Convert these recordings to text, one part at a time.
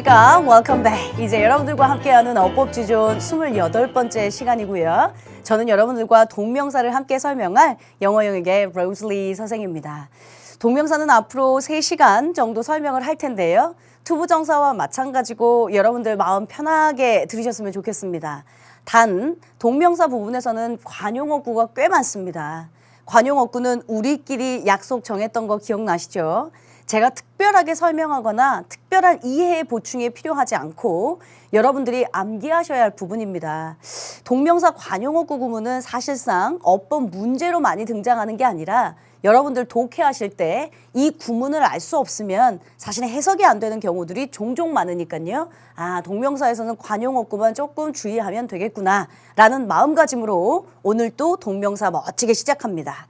안녕하십니까. Welcome back. 이제 여러분들과 함께하는 어법지존 28번째 시간이고요. 저는 여러분들과 동명사를 함께 설명할 영어 영역의 로즐리 선생입니다. 동명사는 앞으로 3시간 정도 설명을 할 텐데요. 투부정사와 마찬가지고 여러분들 마음 편하게 들으셨으면 좋겠습니다. 단 동명사 부분에서는 관용어구가 꽤 많습니다. 관용어구는 우리끼리 약속 정했던 거 기억나시죠? 제가 특별하게 설명하거나 특별한 이해 보충이 필요하지 않고 여러분들이 암기하셔야 할 부분입니다. 동명사 관용어구 구문은 사실상 어법 문제로 많이 등장하는 게 아니라 여러분들 독해하실 때 이 구문을 알 수 없으면 사실 해석이 안 되는 경우들이 종종 많으니까요. 아, 동명사에서는 관용어구만 조금 주의하면 되겠구나 라는 마음가짐으로 오늘 또 동명사 멋지게 시작합니다.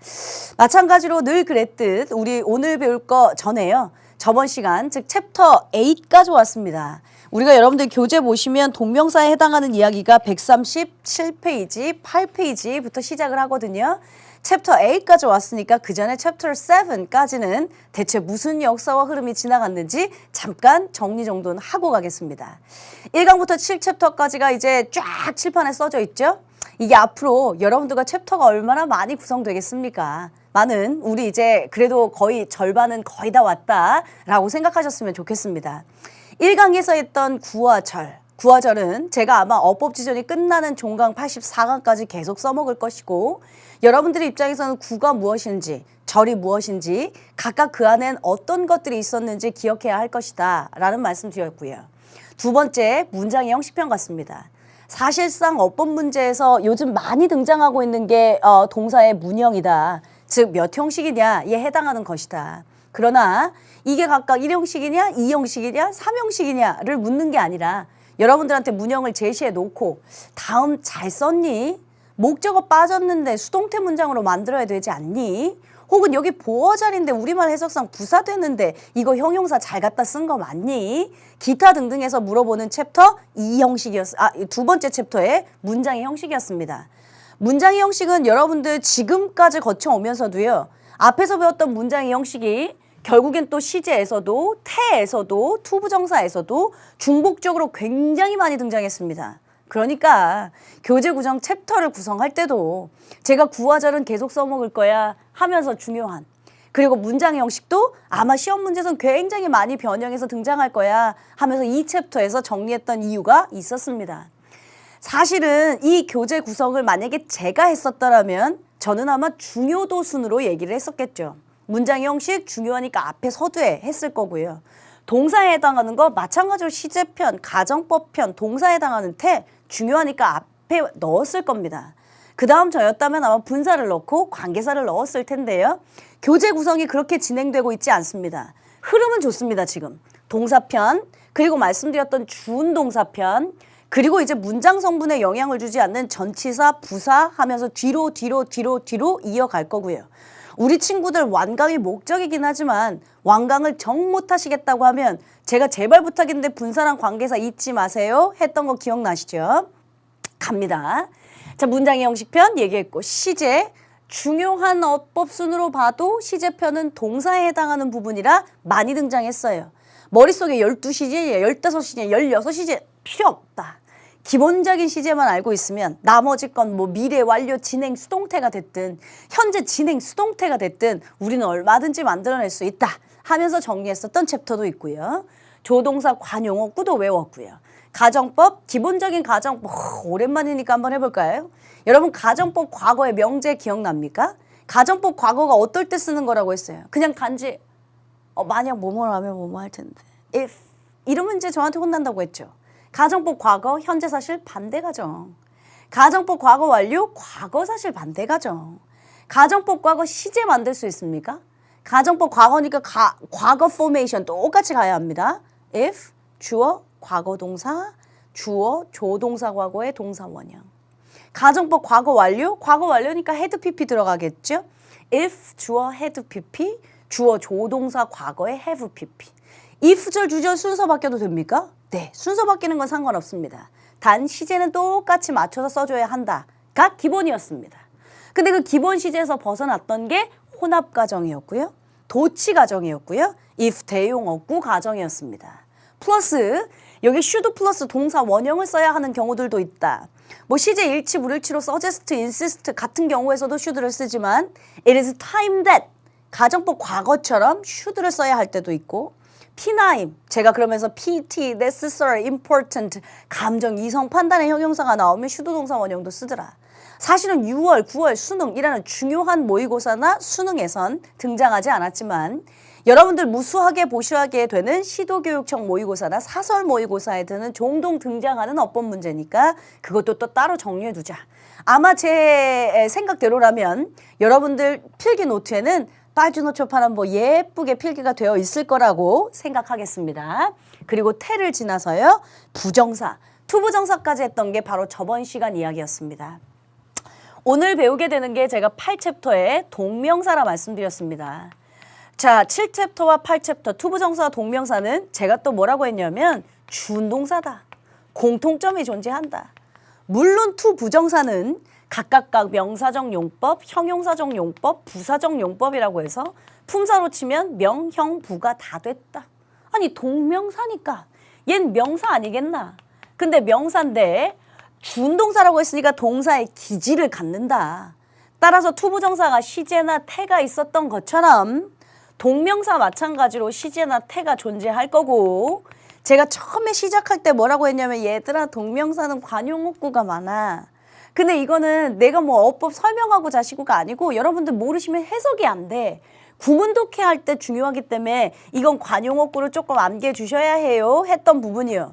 마찬가지로 늘 그랬듯 우리 오늘 배울 거 전에요. 저번 시간 즉 챕터 8까지 왔습니다. 우리가 여러분들 교재 보시면 동명사에 해당하는 이야기가 137페이지, 8페이지부터 시작을 하거든요. 챕터 8까지 왔으니까 그 전에 챕터 7까지는 대체 무슨 역사와 흐름이 지나갔는지 잠깐 정리 정도는 하고 가겠습니다. 1강부터 7챕터까지가 이제 쫙 칠판에 써져 있죠. 이게 앞으로 여러분들과 챕터가 얼마나 많이 구성되겠습니까? 많은 우리 이제 그래도 거의 절반은 거의 다 왔다라고 생각하셨으면 좋겠습니다. 1강에서 했던 구화절은 제가 아마 어법지존이 끝나는 종강 84강까지 계속 써먹을 것이고 여러분들의 입장에서는 구가 무엇인지 절이 무엇인지 각각 그 안엔 어떤 것들이 있었는지 기억해야 할 것이다 라는 말씀 드렸고요. 두 번째 문장의 형식편 같습니다. 사실상 어법 문제에서 요즘 많이 등장하고 있는 게 동사의 문형이다. 즉 몇 형식이냐에 해당하는 것이다. 그러나 이게 각각 1형식이냐 2형식이냐 3형식이냐를 묻는 게 아니라 여러분들한테 문형을 제시해 놓고 다음 잘 썼니? 목적어 빠졌는데 수동태 문장으로 만들어야 되지 않니? 혹은 여기 보어자리인데 우리말 해석상 부사되는데 이거 형용사 잘 갖다 쓴 거 맞니? 기타 등등해서 물어보는 챕터 2형식이두 번째 챕터의 문장의 형식이었습니다. 문장의 형식은 여러분들 지금까지 거쳐오면서도요. 앞에서 배웠던 문장의 형식이 결국엔 또 시제에서도 태에서도 투부정사에서도 중복적으로 굉장히 많이 등장했습니다. 그러니까 교재 구성 챕터를 구성할 때도 제가 구화절은 계속 써먹을 거야 하면서 중요한 그리고 문장의 형식도 아마 시험 문제에서는 굉장히 많이 변형해서 등장할 거야 하면서 이 챕터에서 정리했던 이유가 있었습니다. 사실은 이 교재 구성을 만약에 제가 했었더라면 저는 아마 중요도 순으로 얘기를 했었겠죠. 문장의 형식 중요하니까 앞에 서두에 했을 거고요. 동사에 해당하는 거 마찬가지로 시제편, 가정법편, 동사에 해당하는 태 중요하니까 앞에 넣었을 겁니다. 그 다음 저였다면 아마 분사를 넣고 관계사를 넣었을 텐데요. 교재 구성이 그렇게 진행되고 있지 않습니다. 흐름은 좋습니다, 지금. 동사편, 그리고 말씀드렸던 주운동사편, 그리고 이제 문장 성분에 영향을 주지 않는 전치사, 부사 하면서 뒤로 이어갈 거고요. 우리 친구들 완강이 목적이긴 하지만 완강을 정 못하시겠다고 하면 제가 제발 부탁인데 분사랑 관계사 잊지 마세요 했던 거 기억나시죠? 갑니다. 자, 문장의 형식편 얘기했고 시제 중요한 어법순으로 봐도 시제편은 동사에 해당하는 부분이라 많이 등장했어요. 머릿속에 12시제, 15시제, 16시제 필요 없다. 기본적인 시제만 알고 있으면 나머지 건 뭐 미래 완료 진행 수동태가 됐든 현재 진행 수동태가 됐든 우리는 얼마든지 만들어낼 수 있다 하면서 정리했었던 챕터도 있고요. 조동사 관용어구도 외웠고요. 가정법, 기본적인 가정법 오랜만이니까 한번 해볼까요? 여러분 가정법 과거의 명제 기억납니까? 가정법 과거가 어떨 때 쓰는 거라고 했어요? 그냥 단지 만약 뭐뭐 하면 뭐뭐 할 텐데 if 이러면 이제 저한테 혼난다고 했죠. 가정법 과거, 현재 사실 반대 가정. 가정법 과거 완료, 과거 사실 반대 가정. 가정법 과거 시제 만들 수 있습니까? 가정법 과거니까 과거 포메이션 똑같이 가야 합니다. if, 주어, 과거 동사, 주어, 조동사 과거의 동사 원형. 가정법 과거 완료니까 had pp 들어가겠죠? if, 주어, had pp, 주어, 조동사 과거의 have pp. if절, 주절 순서 바뀌어도 됩니까? 네, 순서 바뀌는 건 상관없습니다. 단 시제는 똑같이 맞춰서 써줘야 한다가 기본이었습니다. 근데 그 기본 시제에서 벗어났던 게 혼합 가정이었고요. 도치 가정이었고요. if 대용어구 가정이었습니다. 플러스 여기 should 플러스 동사 원형을 써야 하는 경우들도 있다. 뭐 시제 일치, 불일치로 suggest, insist 같은 경우에서도 should를 쓰지만 it is time that 가정법 과거처럼 should를 써야 할 때도 있고 P9, 제가 그러면서 PT, necessary, important, 감정, 이성, 판단의 형용사가 나오면 should 동사 원형도 쓰더라. 사실은 6월, 9월 수능이라는 중요한 모의고사나 수능에선 등장하지 않았지만 여러분들 무수하게 보시하게 되는 시도교육청 모의고사나 사설 모의고사에는 종종 등장하는 어법 문제니까 그것도 또 따로 정리해두자. 아마 제 생각대로라면 여러분들 필기 노트에는 빠주노초파는 뭐 예쁘게 필기가 되어 있을 거라고 생각하겠습니다. 그리고 태를 지나서요. 부정사, 투부정사까지 했던 게 바로 저번 시간 이야기였습니다. 오늘 배우게 되는 게 제가 8챕터의 동명사라 말씀드렸습니다. 자, 7챕터와 8챕터 투부정사와 동명사는 제가 또 뭐라고 했냐면 준동사다. 공통점이 존재한다. 물론 투부정사는 각각 명사적 용법, 형용사적 용법, 부사적 용법이라고 해서 품사로 치면 명, 형, 부가 다 됐다. 아니 동명사니까 얜 명사 아니겠나. 근데 명사인데 준동사라고 했으니까 동사의 기질을 갖는다. 따라서 투부정사가 시제나 태가 있었던 것처럼 동명사 마찬가지로 시제나 태가 존재할 거고 제가 처음에 시작할 때 뭐라고 했냐면 얘들아 동명사는 관용어구가 많아. 근데 이거는 내가 뭐 어법 설명하고자 시구가 아니고 여러분들 모르시면 해석이 안 돼. 구문 독해할 때 중요하기 때문에 이건 관용어구를 조금 암기해 주셔야 해요 했던 부분이요.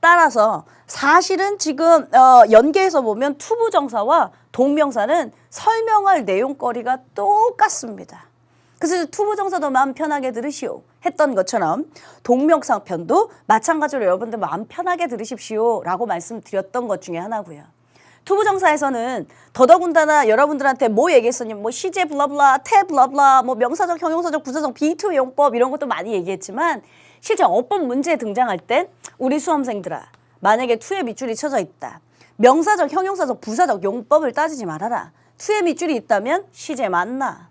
따라서 사실은 지금 연계해서 보면 투부정사와 동명사는 설명할 내용거리가 똑같습니다. 그래서 투부정사도 마음 편하게 들으시오 했던 것처럼 동명사 편도 마찬가지로 여러분들 마음 편하게 들으십시오 라고 말씀드렸던 것 중에 하나고요. 투부정사에서는 더더군다나 여러분들한테 뭐 얘기했었냐면 뭐 시제 블라블라, 태 블라블라, 뭐 명사적, 형용사적, 부사적, B2 용법 이런 것도 많이 얘기했지만 실제 어법 문제에 등장할 땐 우리 수험생들아 만약에 투에 밑줄이 쳐져 있다. 명사적, 형용사적, 부사적 용법을 따지지 말아라. 투에 밑줄이 있다면 시제 맞나?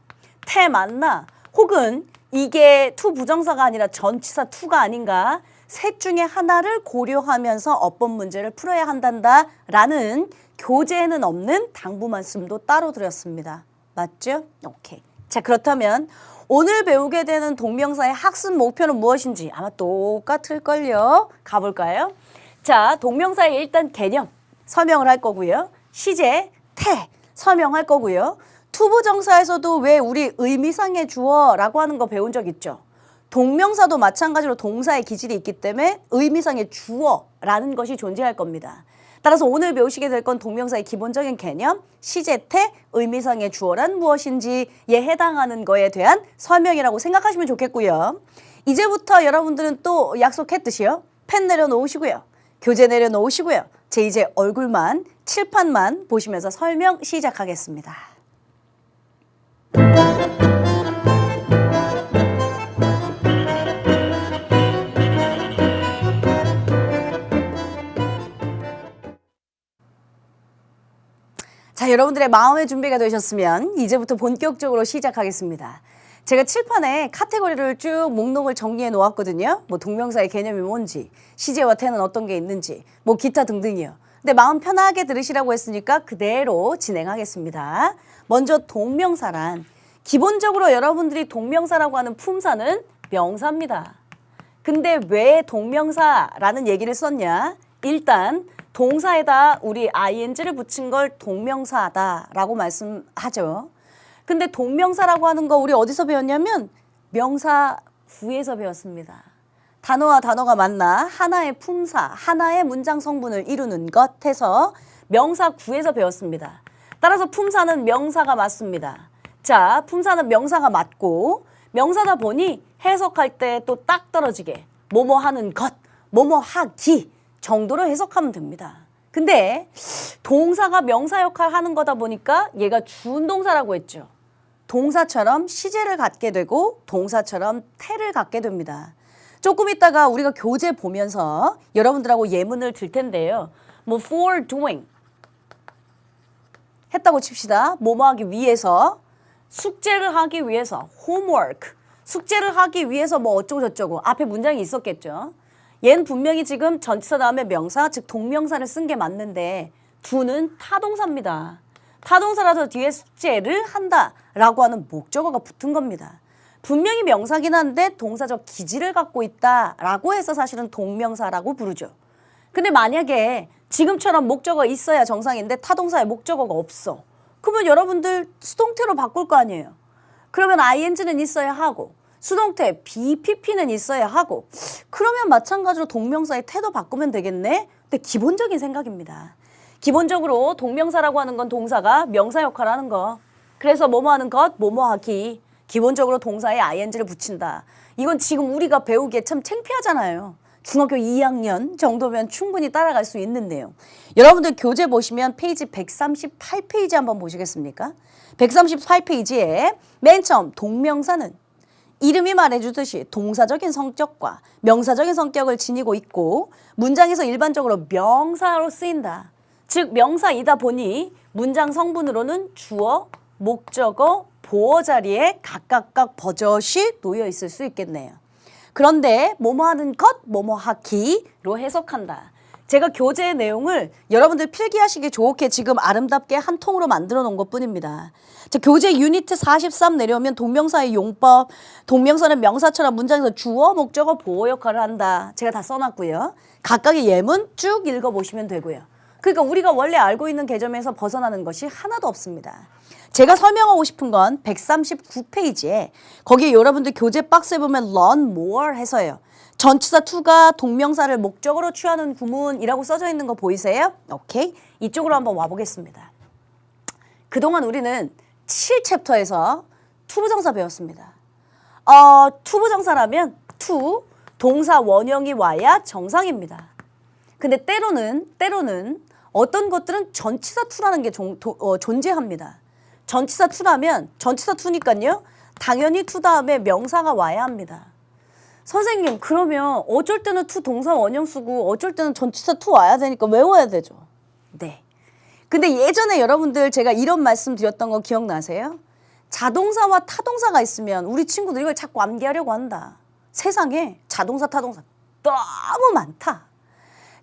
태 맞나? 혹은 이게 투 부정사가 아니라 전치사 투가 아닌가? 셋 중에 하나를 고려하면서 어법 문제를 풀어야 한단다라는 교재에는 없는 당부 말씀도 따로 드렸습니다. 맞죠? 오케이. 자, 그렇다면 오늘 배우게 되는 동명사의 학습 목표는 무엇인지 아마 똑같을걸요. 가볼까요? 자, 동명사의 일단 개념 설명을 할 거고요. 시제, 태 설명할 거고요. 투부정사에서도 왜 우리 의미상의 주어라고 하는 거 배운 적 있죠? 동명사도 마찬가지로 동사의 기질이 있기 때문에 의미상의 주어라는 것이 존재할 겁니다. 따라서 오늘 배우시게 될 건 동명사의 기본적인 개념, 시제태, 의미상의 주어란 무엇인지에 해당하는 거에 대한 설명이라고 생각하시면 좋겠고요. 이제부터 여러분들은 또 약속했듯이요. 펜 내려놓으시고요. 교재 내려놓으시고요. 제 이제 얼굴만, 칠판만 보시면서 설명 시작하겠습니다. 자, 여러분들의 마음의 준비가 되셨으면 이제부터 본격적으로 시작하겠습니다. 제가 칠판에 카테고리를 쭉 목록을 정리해 놓았거든요. 뭐 동명사의 개념이 뭔지, 시제와 태는 어떤 게 있는지, 뭐 기타 등등이요. 근데 마음 편하게 들으시라고 했으니까 그대로 진행하겠습니다. 먼저 동명사란 기본적으로 여러분들이 동명사라고 하는 품사는 명사입니다. 근데 왜 동명사라는 얘기를 썼냐? 일단 동사에다 우리 ing를 붙인 걸 동명사다라고 말씀하죠. 근데 동명사라고 하는 거 우리 어디서 배웠냐면 명사구에서 배웠습니다. 단어와 단어가 만나 하나의 품사, 하나의 문장 성분을 이루는 것 해서 명사구에서 배웠습니다. 따라서 품사는 명사가 맞습니다. 자, 품사는 명사가 맞고 명사다 보니 해석할 때 또 딱 떨어지게 뭐뭐 하는 것, 뭐뭐 하기 정도로 해석하면 됩니다. 근데 동사가 명사 역할 하는 거다 보니까 얘가 준동사라고 했죠. 동사처럼 시제를 갖게 되고 동사처럼 태를 갖게 됩니다. 조금 있다가 우리가 교재 보면서 여러분들하고 예문을 들 텐데요. 뭐 for doing 했다고 칩시다. 뭐뭐 하기 위해서, 숙제를 하기 위해서, homework 숙제를 하기 위해서 뭐 어쩌고 저쩌고 앞에 문장이 있었겠죠. 얘는 분명히 지금 전치사 다음에 명사, 즉 동명사를 쓴 게 맞는데 do는 타동사입니다. 타동사라서 뒤에 숙제를 한다라고 하는 목적어가 붙은 겁니다. 분명히 명사긴 한데 동사적 기질을 갖고 있다라고 해서 사실은 동명사라고 부르죠. 근데 만약에 지금처럼 목적어 있어야 정상인데 타동사에 목적어가 없어. 그러면 여러분들 수동태로 바꿀 거 아니에요. 그러면 ing는 있어야 하고 수동태 BPP는 있어야 하고 그러면 마찬가지로 동명사의 태도 바꾸면 되겠네? 근데 기본적인 생각입니다. 기본적으로 동명사라고 하는 건 동사가 명사 역할을 하는 거. 그래서 뭐뭐 하는 것, 뭐뭐 하기. 기본적으로 동사에 ing를 붙인다. 이건 지금 우리가 배우기에 참 창피하잖아요. 중학교 2학년 정도면 충분히 따라갈 수 있는 내용. 여러분들 교재 보시면 페이지 138페이지 한번 보시겠습니까? 138페이지에 맨 처음 동명사는 이름이 말해주듯이 동사적인 성격과 명사적인 성격을 지니고 있고 문장에서 일반적으로 명사로 쓰인다. 즉 명사이다 보니 문장 성분으로는 주어, 목적어, 보어 자리에 각각 버젓이 놓여 있을 수 있겠네요. 그런데 뭐뭐 하는 것, 뭐뭐 하기로 해석한다. 제가 교재의 내용을 여러분들 필기하시기 좋게 지금 아름답게 한 통으로 만들어 놓은 것뿐입니다. 자, 교재 유니트 43 내려오면 동명사의 용법, 동명사는 명사처럼 문장에서 주어, 목적어, 보어 역할을 한다. 제가 다 써놨고요. 각각의 예문 쭉 읽어보시면 되고요. 그러니까 우리가 원래 알고 있는 개념에서 벗어나는 것이 하나도 없습니다. 제가 설명하고 싶은 건 139페이지에 거기에 여러분들 교재 박스에 보면 learn more 해서요. 전치사 to가 동명사를 목적으로 취하는 구문이라고 써져 있는 거 보이세요? 오케이. 이쪽으로 한번 와보겠습니다. 그동안 우리는 7챕터에서 투부정사 배웠습니다. 투부정사라면 to, 동사 원형이 와야 정상입니다. 근데 때로는 어떤 것들은 전치사 to라는 게 존재합니다. 전치사 to라면 전치사 to니까요. 당연히 to 다음에 명사가 와야 합니다. 선생님 그러면 어쩔 때는 to 동사 원형 쓰고 어쩔 때는 전치사 to 와야 되니까 외워야 되죠. 네. 근데 예전에 여러분들 제가 이런 말씀 드렸던 거 기억나세요? 자동사와 타동사가 있으면 우리 친구들 이걸 자꾸 암기하려고 한다. 세상에 자동사 타동사 너무 많다.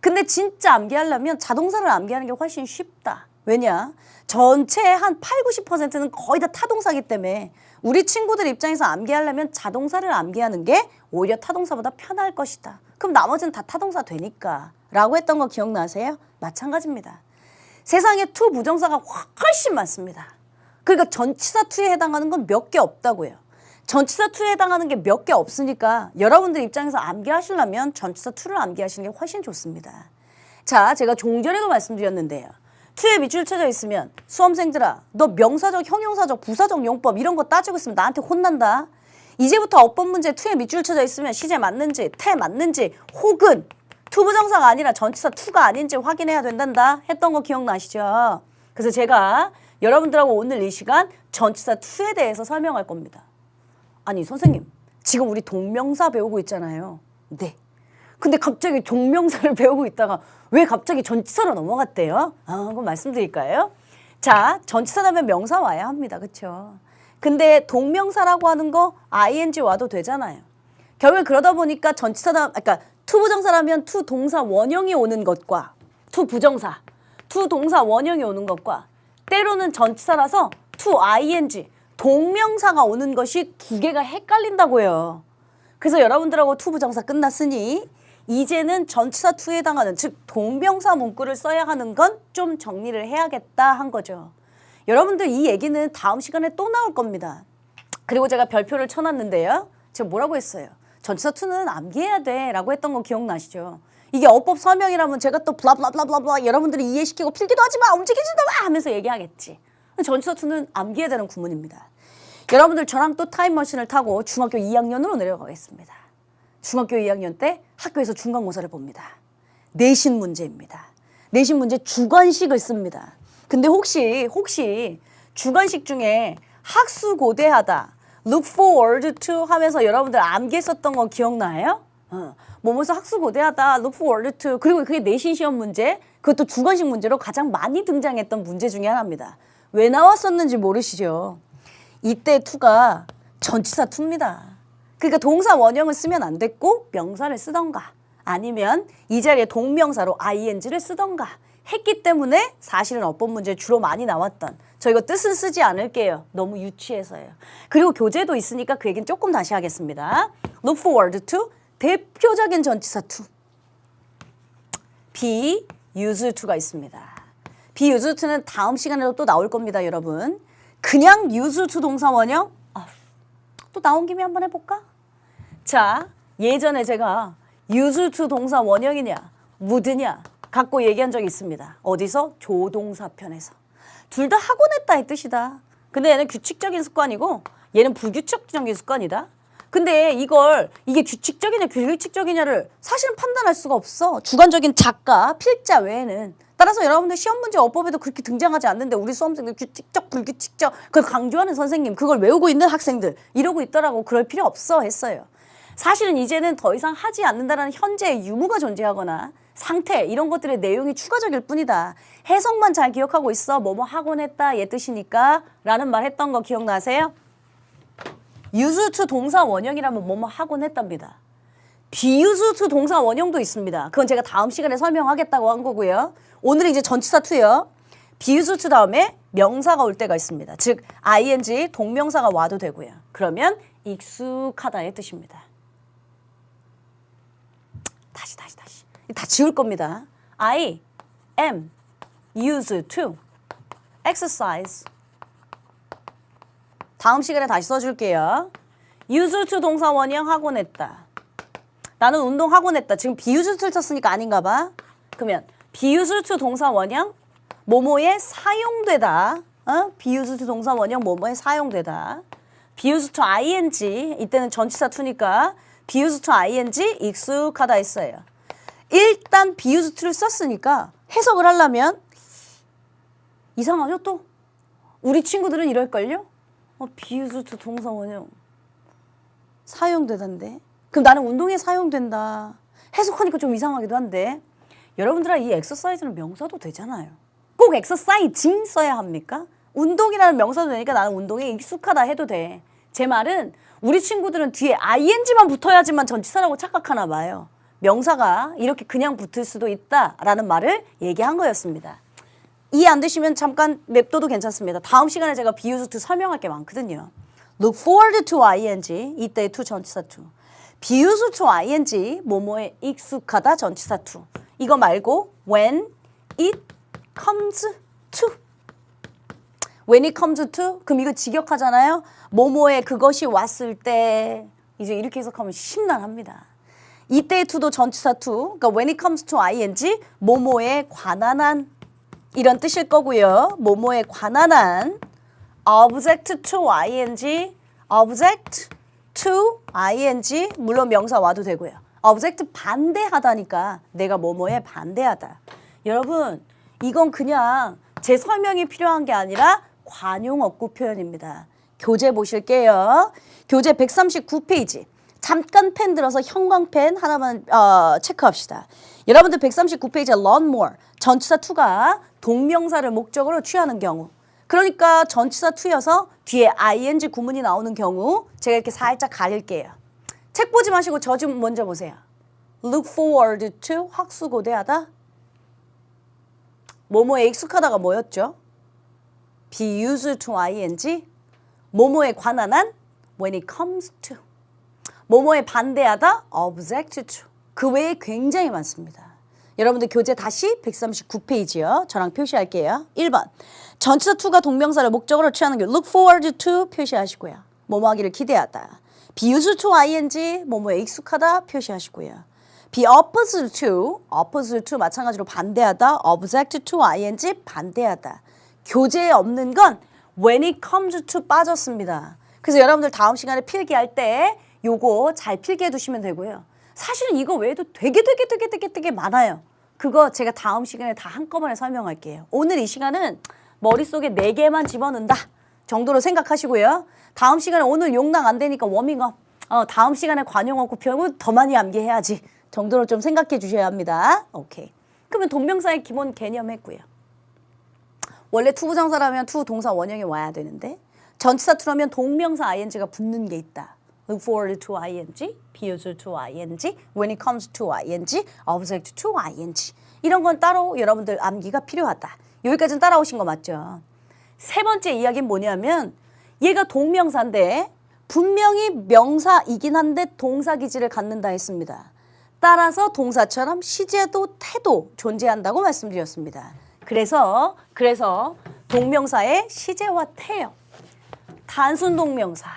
근데 진짜 암기하려면 자동사를 암기하는 게 훨씬 쉽다. 왜냐? 전체의 한 8, 90%는 거의 다 타동사기 때문에 우리 친구들 입장에서 암기하려면 자동사를 암기하는 게 오히려 타동사보다 편할 것이다. 그럼 나머지는 다 타동사 되니까 라고 했던 거 기억나세요? 마찬가지입니다. 세상에 to 부정사가 훨씬 많습니다. 그러니까 전치사 to에 해당하는 건 몇 개 없다고요. 전치사 to에 해당하는 게 몇 개 없으니까 여러분들 입장에서 암기하시려면 전치사 to를 암기하시는 게 훨씬 좋습니다. 자, 제가 종전에도 말씀드렸는데요. to에 밑줄 쳐져 있으면 수험생들아, 너 명사적, 형용사적, 부사적 용법 이런 거 따지고 있으면 나한테 혼난다. 이제부터 어법 문제 to에 밑줄 쳐져 있으면 시제 맞는지, 태 맞는지 혹은 투부정사가 아니라 전치사 to가 아닌지 확인해야 된단다 했던 거 기억나시죠? 그래서 제가 여러분들하고 오늘 이 시간 전치사 to에 대해서 설명할 겁니다. 아니 선생님 지금 우리 동명사 배우고 있잖아요. 네. 근데 갑자기 동명사를 배우고 있다가 왜 갑자기 전치사로 넘어갔대요? 그럼 말씀드릴까요? 자, 전치사 다음에 명사 와야 합니다. 그렇죠? 근데 동명사라고 하는 거 ing 와도 되잖아요. 결국에 그러다 보니까 전치사 다음, 그러니까 to 부정사라면 to 동사 원형이 오는 것과 to 부정사, to 동사 원형이 오는 것과 때로는 전치사라서 to ing, 동명사가 오는 것이 두 개가 헷갈린다고요. 그래서 여러분들하고 to 부정사 끝났으니 이제는 전치사 to에 해당하는 즉 동명사 문구를 써야 하는 건 좀 정리를 해야겠다 한 거죠. 여러분들 이 얘기는 다음 시간에 또 나올 겁니다. 그리고 제가 별표를 쳐놨는데요. 제가 뭐라고 했어요? 전치사 to는 암기해야 돼 라고 했던 거 기억나시죠? 이게 어법 설명이라면 제가 또 블라블라블라블라 여러분들이 이해시키고 필기도 하지 마 움직이지도 마 하면서 얘기하겠지. 전치사 to는 암기해야 되는 구문입니다. 여러분들 저랑 또 타임머신을 타고 중학교 2학년으로 내려가겠습니다. 중학교 2학년 때 학교에서 중간고사를 봅니다. 내신 문제입니다. 내신 문제 주관식을 씁니다. 근데 혹시 주관식 중에 학수고대하다, look forward to 하면서 여러분들 암기했었던 거 기억나요? 뭐뭐서 학수고대하다, look forward to 그리고 그게 내신 시험 문제 그것도 주관식 문제로 가장 많이 등장했던 문제 중에 하나입니다. 왜 나왔었는지 모르시죠? 이때 to가 전치사 to입니다. 그러니까 동사 원형을 쓰면 안 됐고 명사를 쓰던가 아니면 이 자리에 동명사로 ing를 쓰던가 했기 때문에 사실은 어법 문제에 주로 많이 나왔던 저 이거 뜻은 쓰지 않을게요. 너무 유치해서요. 그리고 교재도 있으니까 그 얘기는 조금 다시 하겠습니다. Look forward to 대표적인 전치사 to be used to가 있습니다. be used to는 다음 시간에도 또 나올 겁니다, 여러분. 그냥 use to 동사 원형 또 나온 김에 한번 해볼까? 자, 예전에 제가 use to 동사 원형이냐 would냐 갖고 얘기한 적이 있습니다. 어디서? 조동사 편에서. 둘 다 하곤 했다의 뜻이다. 근데 얘는 규칙적인 습관이고 얘는 불규칙적인 습관이다. 근데 이게 규칙적이냐 불규칙적이냐를 사실은 판단할 수가 없어. 주관적인 작가, 필자 외에는. 따라서 여러분들 시험 문제 어법에도 그렇게 등장하지 않는데 우리 수험생들 규칙적, 불규칙적 그걸 강조하는 선생님, 그걸 외우고 있는 학생들 이러고 있더라고. 그럴 필요 없어 했어요. 사실은 이제는 더 이상 하지 않는다는 현재의 유무가 존재하거나 상태 이런 것들의 내용이 추가적일 뿐이다. 해석만 잘 기억하고 있어. 뭐뭐 하곤 했다 얘 뜻이니까 라는 말 했던 거 기억나세요? use to 동사 원형이라면 뭐뭐 하곤 했답니다. be used to 동사 원형도 있습니다. 그건 제가 다음 시간에 설명하겠다고 한 거고요. 오늘은 이제 전치사 to요. be used to 다음에 명사가 올 때가 있습니다. 즉 ing 동명사가 와도 되고요. 그러면 익숙하다의 뜻입니다. 다시 다 지울 겁니다. I am used to exercise. 다음 시간에 다시 써줄게요. used to 동사 원형 하곤 했다. 나는 운동 하곤 했다. 지금 be used to를 썼으니까 아닌가 봐. 그러면 be used to 동사 원형 뭐뭐에 사용되다. be used to 동사 원형 뭐뭐에 사용되다. be used to ing 이때는 전치사 to니까 be used to ing 익숙하다 했어요. 일단 be used to를 썼으니까 해석을 하려면 이상하죠 또? 우리 친구들은 이럴걸요? be used to 동사 원형 사용되던데. 그럼 나는 운동에 사용된다. 해석하니까 좀 이상하기도 한데 여러분들아 이 exercise는 명사도 되잖아요. 꼭 exercising 써야 합니까? 운동이라는 명사도 되니까 나는 운동에 익숙하다 해도 돼. 제 말은 우리 친구들은 뒤에 ing만 붙어야지만 전치사라고 착각하나 봐요. 명사가 이렇게 그냥 붙을 수도 있다라는 말을 얘기한 거였습니다. 이해 안 되시면 잠깐 냅둬도 괜찮습니다. 다음 시간에 제가 be used to 설명할 게 많거든요. Look forward to ing 이때의 to 전치사 to. be used to ing 뭐뭐에 익숙하다 전치사 to. 이거 말고 when it comes to. when it comes to 그럼 이거 직역하잖아요. 뭐뭐에 그것이 왔을 때 이제 이렇게 해석하면 심란합니다. 이때의 to도 전치사 to. 그러니까 when it comes to ing 뭐뭐에 관한 한 이런 뜻일 거고요. 뭐뭐에 관한 한 object to ing object to ing 물론 명사 와도 되고요. object 반대하다니까 내가 뭐뭐에 반대하다. 여러분 이건 그냥 제 설명이 필요한 게 아니라 관용어구 표현입니다. 교재 보실게요. 교재 139페이지. 잠깐 펜 들어서 형광펜 하나만 체크합시다. 여러분들 139페이지에 learn more 전치사 to가 동명사를 목적으로 취하는 경우 그러니까 전치사 to여서 뒤에 ing 구문이 나오는 경우 제가 이렇게 살짝 가릴게요. 책 보지 마시고 저 좀 먼저 보세요. look forward to 학수고대하다. 뭐뭐에 익숙하다가 뭐였죠? be used to ing 뭐뭐에 관한 한 when it comes to 뭐뭐에 반대하다 object to 그 외에 굉장히 많습니다. 여러분들 교재 다시 139페이지요. 저랑 표시할게요. 1번 전치사 to가 동명사를 목적으로 취하는 경우 look forward to 표시하시고요. 뭐뭐 하기를 기대하다. be used to ing 뭐뭐에 익숙하다 표시하시고요. be opposed to 마찬가지로 반대하다 object to ing 반대하다. 교재에 없는 건 when it comes to 빠졌습니다. 그래서 여러분들 다음 시간에 필기할 때 요거 잘 필기해 두시면 되고요. 사실은 이거 외에도 되게 많아요. 그거 제가 다음 시간에 다 한꺼번에 설명할게요. 오늘 이 시간은 머릿속에 4개만 집어넣는다 정도로 생각하시고요. 다음 시간에 오늘 용납 안 되니까 워밍업 다음 시간에 관용어구 표현은 더 많이 암기해야지 정도로 좀 생각해 주셔야 합니다. 오케이. 그러면 동명사의 기본 개념 했고요. 원래 투부정사라면 투 동사 원형이 와야 되는데 전치사 투라면 동명사 ing가 붙는 게 있다. look forward to ing, be used to ing, when it comes to ing, object to ing. 이런 건 따로 여러분들 암기가 필요하다. 여기까지는 따라오신 거 맞죠? 세 번째 이야기는 뭐냐면 얘가 동명사인데 분명히 명사이긴 한데 동사 기질을 갖는다 했습니다. 따라서 동사처럼 시제도 태도 존재한다고 말씀드렸습니다. 그래서 동명사의 시제와 태요. 단순 동명사.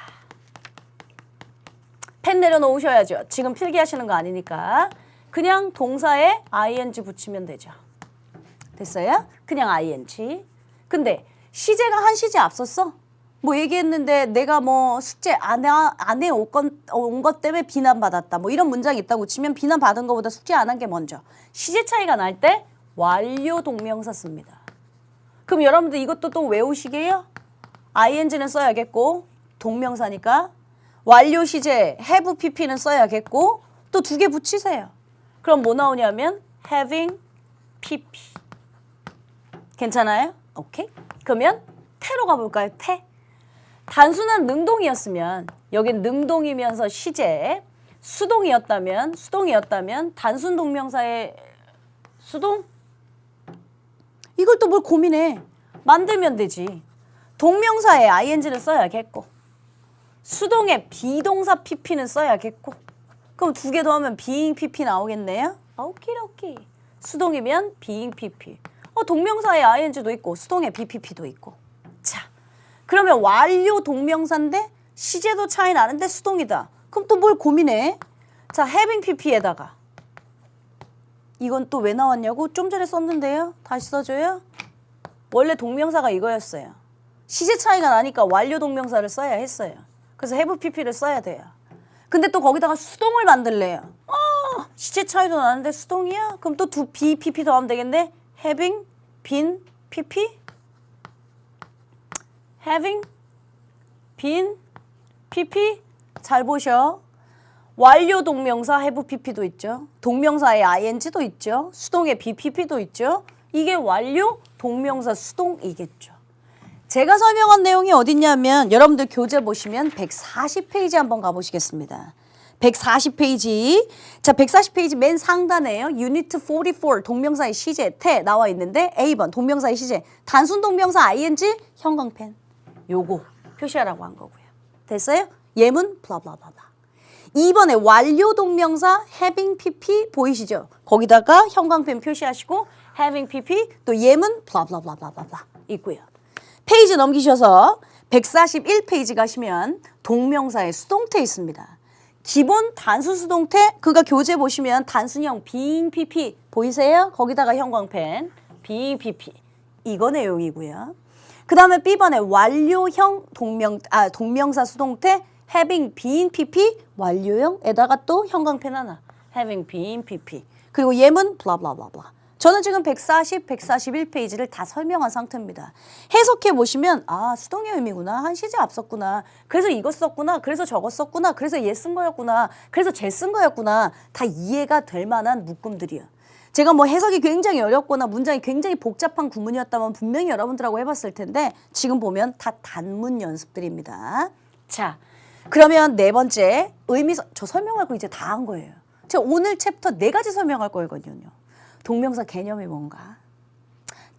펜 내려놓으셔야죠. 지금 필기하시는 거 아니니까. 그냥 동사에 ing 붙이면 되죠. 됐어요? 그냥 ing. 근데 시제가 한 시제 앞섰어? 뭐 얘기했는데 내가 뭐 숙제 안 해 온 것 때문에 비난받았다. 뭐 이런 문장이 있다고 치면 비난받은 것보다 숙제 안 한 게 먼저. 시제 차이가 날 때 완료 동명사 씁니다. 그럼 여러분들 이것도 또 외우시게요? ing는 써야겠고 동명사니까 완료 시제 have pp는 써야겠고 또 두 개 붙이세요. 그럼 뭐 나오냐면 having pp. 괜찮아요? 오케이. 그러면 태로 가볼까요? 태. 단순한 능동이었으면 여긴 능동이면서 시제 수동이었다면 단순 동명사의 수동? 이걸 또 뭘 고민해. 만들면 되지. 동명사에 ing는 써야겠고 수동에 비동사 pp는 써야겠고 그럼 두 개 더하면 being pp 나오겠네요. 오키도키. 수동이면 being pp. 동명사에 ing도 있고 수동에 bpp도 있고. 자, 그러면 완료 동명사인데 시제도 차이 나는데 수동이다. 그럼 또 뭘 고민해? 자, having pp에다가 이건 또 왜 나왔냐고? 좀 전에 썼는데요. 다시 써줘요. 원래 동명사가 이거였어요. 시제 차이가 나니까 완료 동명사를 써야 했어요. 그래서 have pp를 써야 돼요. 근데 또 거기다가 수동을 만들래요. 시제 차이도 나는데 수동이야? 그럼 또 두 be pp 더하면 되겠네. having been pp? having been pp? 잘 보셔. 완료 동명사 have pp도 있죠. 동명사에 ing도 있죠. 수동에 be pp도 있죠. 이게 완료 동명사 수동이겠죠. 제가 설명한 내용이 어딨냐면 여러분들 교재 보시면 140페이지 한번 가보시겠습니다. 140페이지. 자, 140페이지 맨 상단에요. Unit 44 동명사의 시제 태 나와 있는데 A번 동명사의 시제 단순 동명사 ing 형광펜 요거 표시하라고 한 거고요. 됐어요? 예문 블라블라블라. 2번에 완료 동명사 having pp 보이시죠? 거기다가 형광펜 표시하시고 having pp 또 예문 블라블라블라블라 있고요. 페이지 넘기셔서 141페이지 가시면 동명사의 수동태 있습니다. 기본 단수 수동태 그가 교재 보시면 단순형 being pp 보이세요? 거기다가 형광펜 being pp 이거 내용이고요. 그 다음에 B번에 완료형 동명사 수동태 having been pp 완료형에다가 또 형광펜 하나 having been pp 그리고 예문 블라블라블라. 저는 지금 140, 141페이지를 다 설명한 상태입니다. 해석해 보시면 수동의 의미구나. 한 시제 앞섰구나. 그래서 이거 썼구나. 그래서 저거 썼구나. 그래서 얘 쓴 거였구나. 그래서 쟤 쓴 거였구나. 다 이해가 될 만한 묶음들이요. 제가 뭐 해석이 굉장히 어렵거나 문장이 굉장히 복잡한 구문이었다면 분명히 여러분들하고 해봤을 텐데 지금 보면 다 단문 연습들입니다. 자, 그러면 네 번째 의미서 저 설명할 거 이제 다 한 거예요. 제가 오늘 챕터 4가지 설명할 거거든요. 동명사 개념이 뭔가?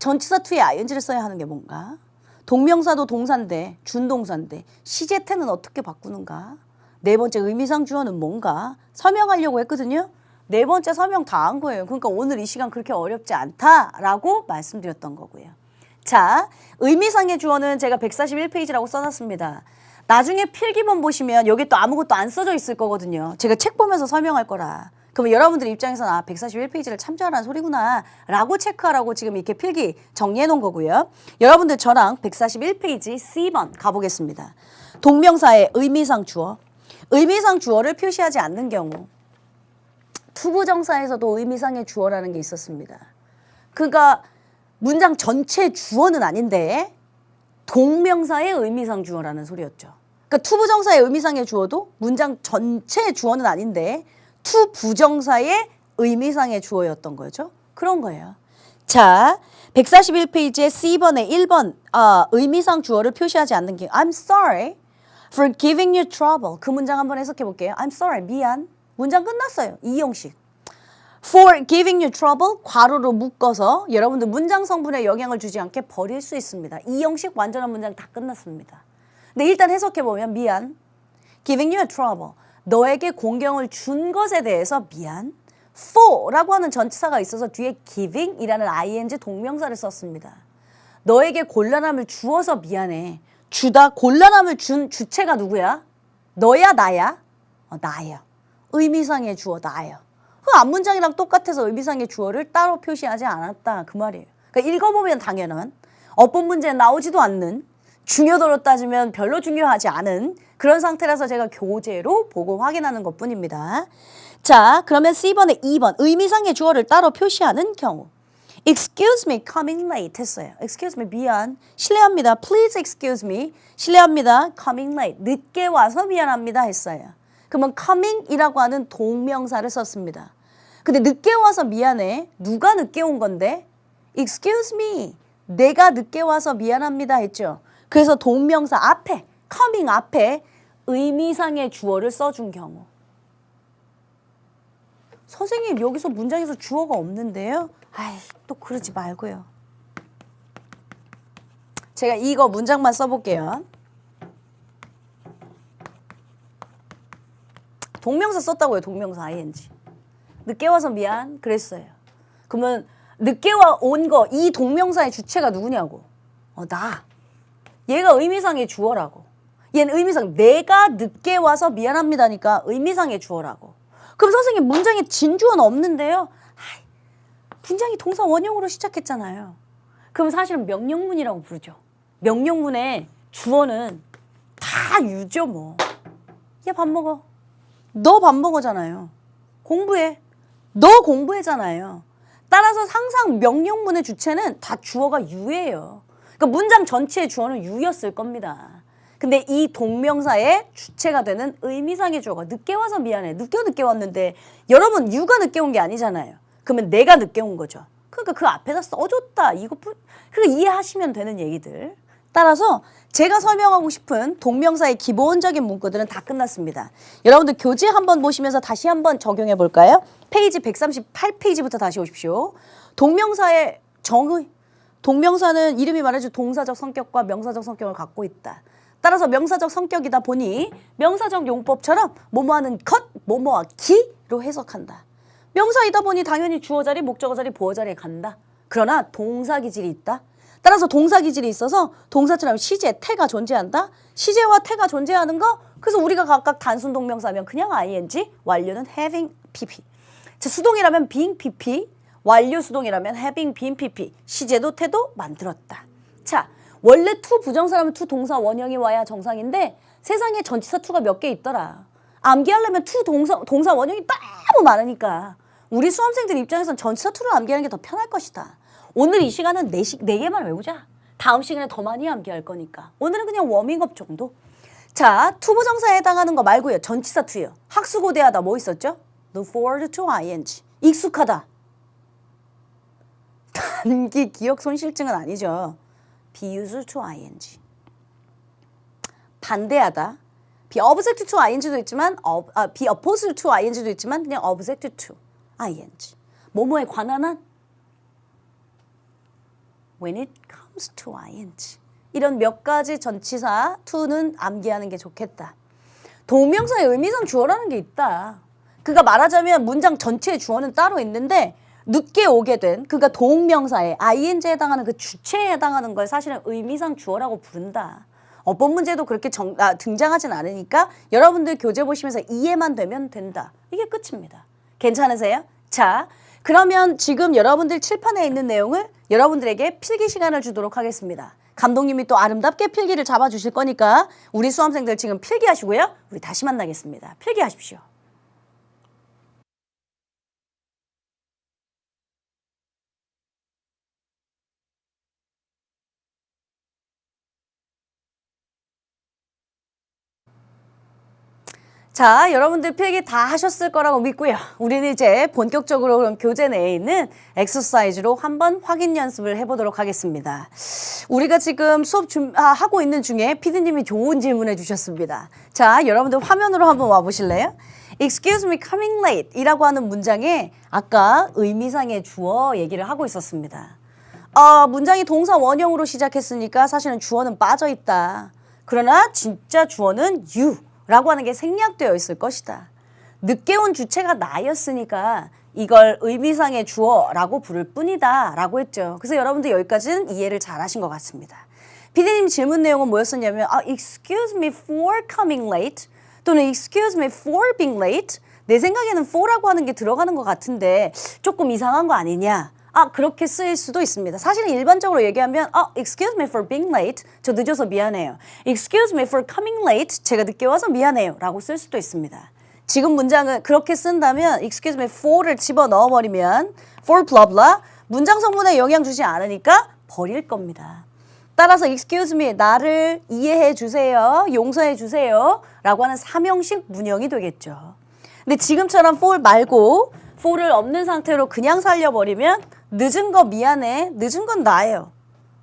전치사 투에 ing를 써야 하는 게 뭔가? 동명사도 동사인데 준동사인데 시제태는 어떻게 바꾸는가? 네 번째 의미상 주어는 뭔가? 설명하려고 했거든요. 네 번째 설명 다 한 거예요. 그러니까 오늘 이 시간 그렇게 어렵지 않다라고 말씀드렸던 거고요. 자, 의미상의 주어는 제가 141페이지라고 써놨습니다. 나중에 필기본 보시면 여기 또 아무것도 안 써져 있을 거거든요. 제가 책 보면서 설명할 거라. 그러면 여러분들 입장에서는 141페이지를 참조하라는 소리구나 라고 체크하라고 지금 이렇게 필기 정리해 놓은 거고요. 여러분들 저랑 141페이지 C번 가보겠습니다. 동명사의 의미상 주어. 의미상 주어를 표시하지 않는 경우 투부정사에서도 의미상의 주어라는 게 있었습니다. 그러니까 문장 전체 주어는 아닌데 동명사의 의미상 주어라는 소리였죠. 그러니까 투부정사의 의미상의 주어도 문장 전체 주어는 아닌데 투부정사의 의미상의 주어였던 거죠. 그런 거예요. 자, 141페이지에 C번에 1번 의미상 주어를 표시하지 않는 게 I'm sorry. For giving you trouble. 그 문장 한번 해석해 볼게요. I'm sorry. 미안. 문장 끝났어요. 이형식. For giving you trouble. 괄호로 묶어서 여러분들 문장 성분에 영향을 주지 않게 버릴 수 있습니다. 이형식 완전한 문장 다 끝났습니다. 근데 일단 해석해 보면 미안. Giving you trouble. 너에게 공경을 준 것에 대해서 미안. for라고 하는 전치사가 있어서 뒤에 giving이라는 ing 동명사를 썼습니다. 너에게 곤란함을 주어서 미안해. 주다 곤란함을 준 주체가 누구야? 너야 나야? 나야. 의미상의 주어 나야. 그 앞문장이랑 똑같아서 의미상의 주어를 따로 표시하지 않았다 그 말이에요. 그러니까 읽어보면 당연한 어법 문제에 나오지도 않는 중요도로 따지면 별로 중요하지 않은 그런 상태라서 제가 교재로 보고 확인하는 것뿐입니다. 자, 그러면 C번에 2번 의미상의 주어를 따로 표시하는 경우 Excuse me, coming late 했어요. Excuse me, 미안. 실례합니다. Please excuse me. 실례합니다. Coming late. 늦게 와서 미안합니다 했어요. 그러면 coming이라고 하는 동명사를 썼습니다. 근데 늦게 와서 미안해. 누가 늦게 온 건데? Excuse me. 내가 늦게 와서 미안합니다 했죠. 그래서 동명사 앞에, coming 앞에 의미상의 주어를 써준 경우. 선생님 여기서 문장에서 주어가 없는데요? 아이 또 그러지 말고요. 제가 이거 문장만 써볼게요. 동명사 썼다고요. 동명사 ing. 늦게 와서 미안 그랬어요. 그러면 늦게 온 거 이 동명사의 주체가 누구냐고. 나. 얘가 의미상의 주어라고. 얘는 의미상 내가 늦게 와서 미안합니다니까 의미상의 주어라고. 그럼 선생님 문장에 진주어는 없는데요. 문장이 동사 원형으로 시작했잖아요. 그럼 사실은 명령문이라고 부르죠. 명령문의 주어는 다 유죠 뭐. 얘 밥 먹어. 너 밥 먹어잖아요. 공부해. 너 공부해잖아요. 따라서 항상 명령문의 주체는 다 주어가 유예요. 그러니까 문장 전체의 주어는 유였을 겁니다. 근데 이 동명사의 주체가 되는 의미상의 주어가 늦게 와서 미안해. 늦게 왔는데 여러분 유가 늦게 온 게 아니잖아요. 그러면 내가 늦게 온 거죠. 그러니까 그 앞에다 써줬다. 그거 이해하시면 되는 얘기들. 따라서 제가 설명하고 싶은 동명사의 기본적인 문구들은 다 끝났습니다. 여러분들 교재 한번 보시면서 다시 한번 적용해 볼까요? 페이지 138페이지부터 다시 오십시오. 동명사의 정의. 동명사는 이름이 말해준 동사적 성격과 명사적 성격을 갖고 있다. 따라서 명사적 성격이다 보니 명사적 용법처럼 뭐뭐하는 것, 뭐뭐하기로 해석한다. 명사이다 보니 당연히 주어 자리, 목적어 자리, 보어 자리에 간다. 그러나 동사 기질이 있다. 따라서 동사 기질이 있어서 동사처럼 시제, 태가 존재한다. 시제와 태가 존재하는 거. 그래서 우리가 각각 단순 동명사면 그냥 ing, 완료는 having, pp. 자, 수동이라면 being, pp. 완료 수동이라면 having, been, pp. 시제도 태도 만들었다. 자, 원래 to 부정사라면 to 동사 원형이 와야 정상인데 세상에 전치사 to가 몇 개 있더라. 암기하려면 to 동사 원형이 너무 많으니까 우리 수험생들 입장에선 전치사 to를 암기하는 게 더 편할 것이다. 오늘 이 시간은 네 개만 외우자. 다음 시간에 더 많이 암기할 거니까. 오늘은 그냥 워밍업 정도. 자, to 부정사에 해당하는 거 말고요. 전치사 to요. 학수고대하다 뭐 있었죠? Look forward to ing. 익숙하다. 단기 기억 손실증은 아니죠. Be used to ing. 반대하다. Be object to ing도 있지만 be opposed to ing도 있지만 그냥 object to ing. 뭐뭐에 관한 한 when it comes to ing. 이런 몇 가지 전치사 to는 암기하는 게 좋겠다. 동명사의 의미상 주어라는 게 있다. 그가 말하자면 문장 전체의 주어는 따로 있는데 늦게 오게 된 그가 동명사에 ing에 해당하는 그 주체에 해당하는 걸 사실은 의미상 주어라고 부른다. 어법 문제도 그렇게 등장하진 않으니까 여러분들 교재 보시면서 이해만 되면 된다. 이게 끝입니다. 괜찮으세요? 자, 그러면 지금 여러분들 칠판에 있는 내용을 여러분들에게 필기 시간을 주도록 하겠습니다. 감독님이 또 아름답게 필기를 잡아주실 거니까 우리 수험생들 지금 필기하시고요. 우리 다시 만나겠습니다. 필기하십시오. 자, 여러분들 필기 다 하셨을 거라고 믿고요. 우리는 이제 본격적으로 그럼 교재 내에 있는 엑서사이즈로 한번 확인 연습을 해보도록 하겠습니다. 우리가 지금 수업 하고 있는 중에 피디님이 좋은 질문해 주셨습니다. 자, 여러분들 화면으로 한번 와보실래요? Excuse me, coming late 이라고 하는 문장에 아까 의미상의 주어 얘기를 하고 있었습니다. 문장이 동사 원형으로 시작했으니까 사실은 주어는 빠져 있다. 그러나 진짜 주어는 you. 라고 하는 게 생략되어 있을 것이다. 늦게 온 주체가 나였으니까 이걸 의미상의 주어라고 부를 뿐이다 라고 했죠. 그래서 여러분들 여기까지는 이해를 잘 하신 것 같습니다. 피디님 질문 내용은 뭐였었냐면 excuse me for coming late 또는 excuse me for being late 내 생각에는 for라고 하는 게 들어가는 것 같은데 조금 이상한 거 아니냐. 그렇게 쓰일 수도 있습니다. 사실은 일반적으로 얘기하면 excuse me for being late. 저 늦어서 미안해요. Excuse me for coming late. 제가 늦게 와서 미안해요. 라고 쓸 수도 있습니다. 지금 문장을 그렇게 쓴다면 excuse me for를 집어넣어 버리면 for blah blah 문장 성분에 영향 주지 않으니까 버릴 겁니다. 따라서 excuse me 나를 이해해 주세요. 용서해 주세요. 라고 하는 사명식 문형이 되겠죠. 근데 지금처럼 for 말고 for를 없는 상태로 그냥 살려버리면 늦은 거 미안해. 늦은 건 나예요.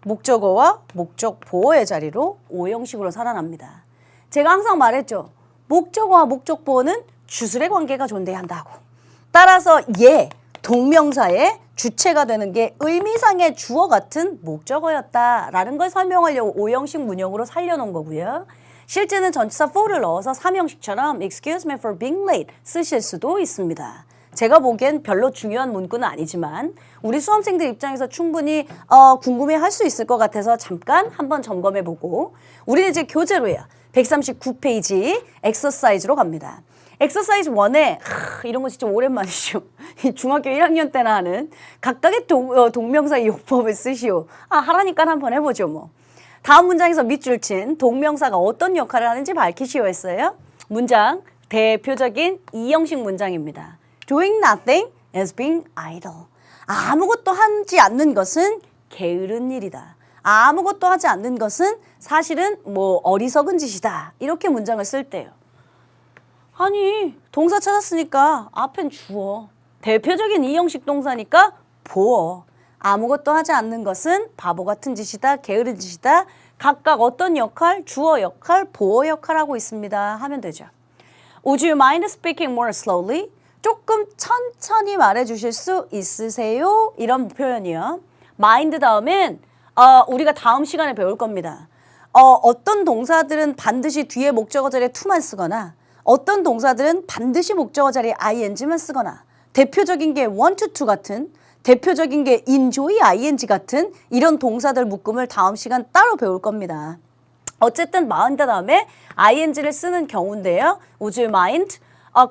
목적어와 목적 보어의 자리로 오형식으로 살아납니다. 제가 항상 말했죠. 목적어와 목적 보어는 주술의 관계가 존재한다고. 따라서 동명사의 주체가 되는 게 의미상의 주어 같은 목적어였다라는 걸 설명하려고 오형식 문형으로 살려놓은 거고요. 실제는 전치사 for를 넣어서 삼형식처럼 excuse me for being late 쓰실 수도 있습니다. 제가 보기엔 별로 중요한 문구는 아니지만 우리 수험생들 입장에서 충분히 궁금해할 수 있을 것 같아서 잠깐 한번 점검해보고 우리는 이제 교재로요. 139페이지 엑서사이즈로 갑니다. 엑서사이즈 1에 이런 거 진짜 오랜만이죠. 중학교 1학년 때나 하는 각각의 동명사의 용법을 쓰시오. 하라니까 한번 해보죠 뭐. 다음 문장에서 밑줄 친 동명사가 어떤 역할을 하는지 밝히시오 했어요. 문장 대표적인 이형식 문장입니다. Doing nothing is being idle. 아무것도 하지 않는 것은 게으른 일이다. 아무것도 하지 않는 것은 사실은 어리석은 짓이다. 이렇게 문장을 쓸 때요. 아니 동사 찾았으니까 앞엔 주어. 대표적인 이형식 동사니까 보어. 아무것도 하지 않는 것은 바보 같은 짓이다. 게으른 짓이다. 각각 어떤 역할? 주어 역할, 보어 역할하고 있습니다. 하면 되죠. Would you mind speaking more slowly? 조금 천천히 말해주실 수 있으세요? 이런 표현이요. mind 다음엔 우리가 다음 시간에 배울 겁니다. 어떤 동사들은 반드시 뒤에 목적어 자리에 to만 쓰거나 어떤 동사들은 반드시 목적어 자리에 ing만 쓰거나 대표적인 게 want to 같은 대표적인 게 enjoy ing 같은 이런 동사들 묶음을 다음 시간 따로 배울 겁니다. 어쨌든 mind 다음에 ing를 쓰는 경우인데요. Would you mind?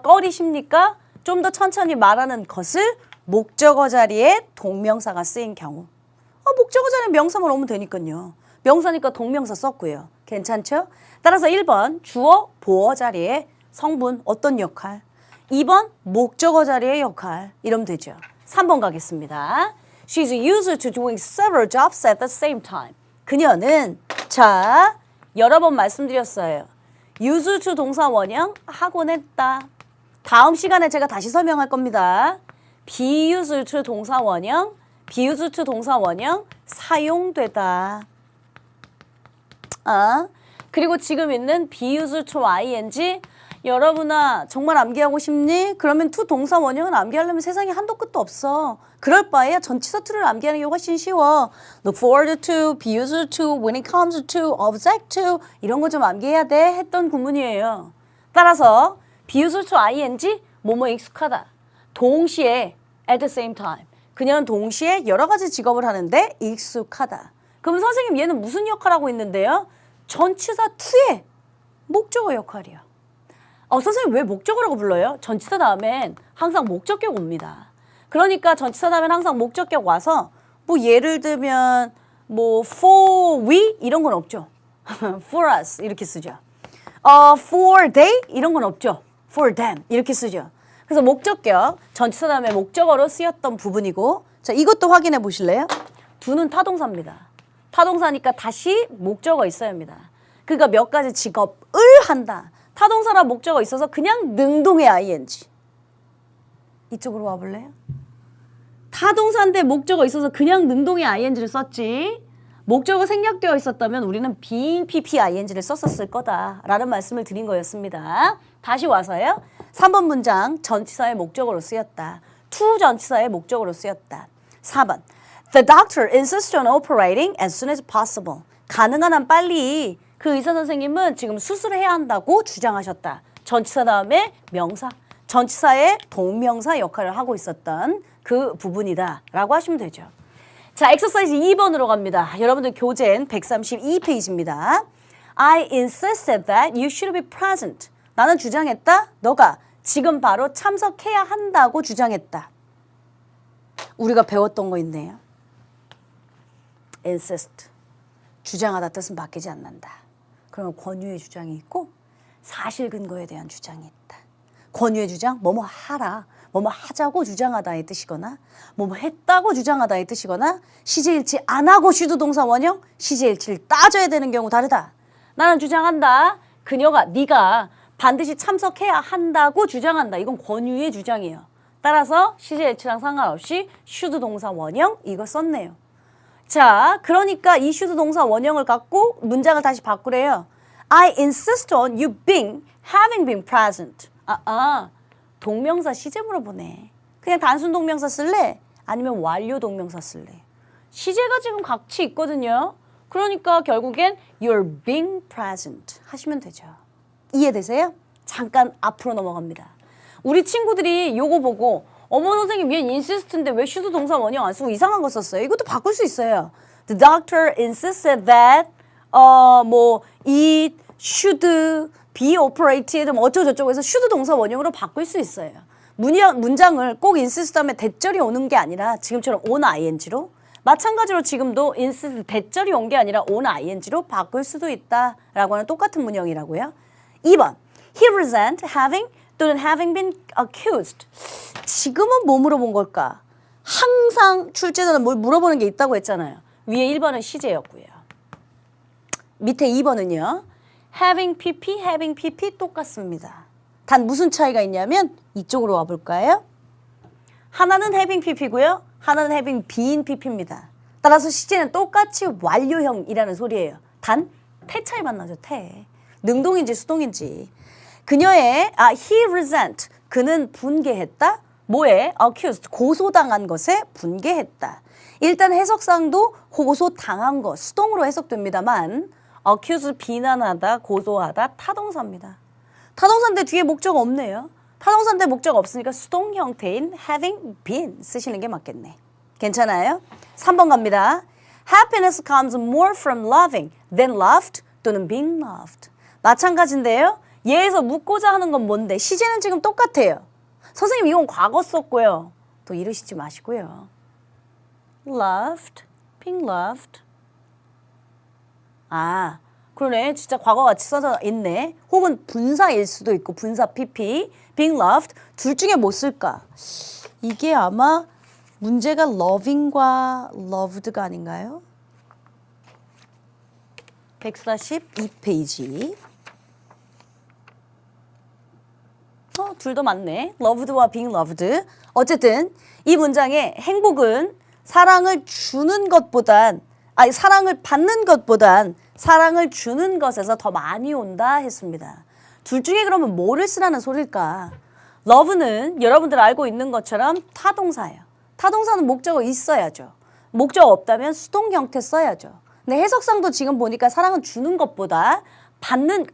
꺼리십니까? 좀 더 천천히 말하는 것을 목적어 자리에 동명사가 쓰인 경우. 목적어 자리에 명사만 오면 되니까요. 명사니까 동명사 썼고요. 괜찮죠? 따라서 1번 주어, 보어 자리에 성분 어떤 역할? 2번 목적어 자리의 역할. 이러면 되죠. 3번 가겠습니다. She's used to doing several jobs at the same time. 그녀는 여러 번 말씀드렸어요. used to 동사 원형 하곤 했다. 다음 시간에 제가 다시 설명할 겁니다. be used to 동사 원형, be used to 동사 원형 사용되다. 그리고 지금 있는 be used to ing 여러분아 정말 암기하고 싶니? 그러면 to 동사 원형을 암기하려면 세상에 한도 끝도 없어. 그럴 바에야 전치사 to를 암기하는 게 훨씬 쉬워. Look forward to, be used to, when it comes to, object to 이런 거 좀 암기해야 돼 했던 구문이에요. 따라서 be used to ing 뭐뭐에 익숙하다. 동시에 at the same time. 그녀는 동시에 여러 가지 직업을 하는데 익숙하다. 그럼 선생님 얘는 무슨 역할하고 있는데요? 전치사 to의 목적어 역할이요. 선생님 왜 목적어라고 불러요? 전치사 다음엔 항상 목적격 옵니다. 그러니까 전치사 다음엔 항상 목적격 와서 예를 들면 for we 이런 건 없죠. for us 이렇게 쓰죠. for they 이런 건 없죠. for them 이렇게 쓰죠. 그래서 목적격 전치사 다음에 목적어로 쓰였던 부분이고 자 이것도 확인해 보실래요? do는 타동사입니다. 타동사니까 다시 목적어 있어야 합니다. 그러니까 몇 가지 직업을 한다. 타동사나 목적어 있어서 그냥 능동의 ing. 이쪽으로 와볼래요? 타동사인데 목적어 있어서 그냥 능동의 ing를 썼지. 목적어 생략되어 있었다면 우리는 being pp ing를 썼었을 거다라는 말씀을 드린 거였습니다. 다시 와서요. 3번 문장 전치사의 목적어로 쓰였다. to 전치사의 목적어로 쓰였다. 4번 The doctor insists on operating as soon as possible. 가능한 한 빨리 그 의사 선생님은 지금 수술을 해야 한다고 주장하셨다. 전치사 다음에 명사. 전치사의 동명사 역할을 하고 있었던 그 부분이다 라고 하시면 되죠. 자, 엑서사이즈 2번으로 갑니다. 여러분들 교재는 132페이지입니다. I insisted that you should be present. 나는 주장했다. 너가 지금 바로 참석해야 한다고 주장했다. 우리가 배웠던 거 있네요. insist. 주장하다 뜻은 바뀌지 않는다. 그러면 권유의 주장이 있고 사실 근거에 대한 주장이 있다. 권유의 주장, 뭐뭐 하라, 뭐뭐 하자고 주장하다의 뜻이거나 뭐뭐 했다고 주장하다의 뜻이거나 시제일치 안 하고 슈드동사 원형, 시제일치를 따져야 되는 경우 다르다. 나는 주장한다. 그녀가, 네가 반드시 참석해야 한다고 주장한다. 이건 권유의 주장이에요. 따라서 시제일치랑 상관없이 슈드동사 원형 이거 썼네요. 자, 그러니까 이 슈드동사 원형을 갖고 문장을 다시 바꾸래요. I insist on you having been present. 동명사 시제 물어보네. 그냥 단순 동명사 쓸래? 아니면 완료 동명사 쓸래? 시제가 지금 같이 있거든요. 그러니까 결국엔 you're being present 하시면 되죠. 이해되세요? 잠깐 앞으로 넘어갑니다. 우리 친구들이 요거 보고 어머 선생님 얘 insist인데 왜 should 동사 원형 안 쓰고 이상한 거 썼어요? 이것도 바꿀 수 있어요. The doctor insisted that it should be operated 뭐 어쩌고저쩌고 해서 should 동사 원형으로 바꿀 수 있어요. 문장을 꼭 insist 하면 대절이 오는 게 아니라 지금처럼 on ing로 마찬가지로 지금도 insist 대절이 온 게 아니라 on ing로 바꿀 수도 있다라고 하는 똑같은 문형이라고요. 2번 He resent having 또는 having been accused. 지금은 뭐 물어본 걸까? 항상 출제자는 뭘 물어보는 게 있다고 했잖아요. 위에 1번은 시제였고요. 밑에 2번은요. having pp 똑같습니다. 단 무슨 차이가 있냐면 이쪽으로 와볼까요? 하나는 having pp고요. 하나는 having been pp입니다. 따라서 시제는 똑같이 완료형이라는 소리예요. 단 태 차이만 나죠. 태. 능동인지 수동인지. 그녀의 he resent 그는 분개했다. 뭐에? accused 고소당한 것에 분개했다. 일단 해석상도 고소당한 것 수동으로 해석됩니다만 accuse 비난하다, 고소하다 타동사입니다. 타동사인데 뒤에 목적어 없네요. 타동사인데 목적어 없으니까 수동 형태인 having been 쓰시는 게 맞겠네. 괜찮아요? 3번 갑니다. Happiness comes more from loving than loved 또는 being loved. 마찬가지인데요. 얘에서 묻고자 하는 건 뭔데? 시제는 지금 똑같아요. 선생님 이건 과거 썼고요. 또 이러시지 마시고요. loved, being loved. 그러네. 진짜 과거같이 써져 있네. 혹은 분사일 수도 있고 분사 pp, being loved. 둘 중에 뭐 쓸까? 이게 아마 문제가 loving과 loved가 아닌가요? 142페이지. 둘 다 맞네. loved와 being loved. 어쨌든 이 문장의 행복은 사랑을 주는 것보단 사랑을 받는 것보단 사랑을 주는 것에서 더 많이 온다 했습니다. 둘 중에 그러면 뭐를 쓰라는 소릴까? love는 여러분들 알고 있는 것처럼 타동사예요. 타동사는 목적어 있어야죠. 목적어 없다면 수동 형태 써야죠. 근데 해석상도 지금 보니까 사랑은 주는 것보다 사랑은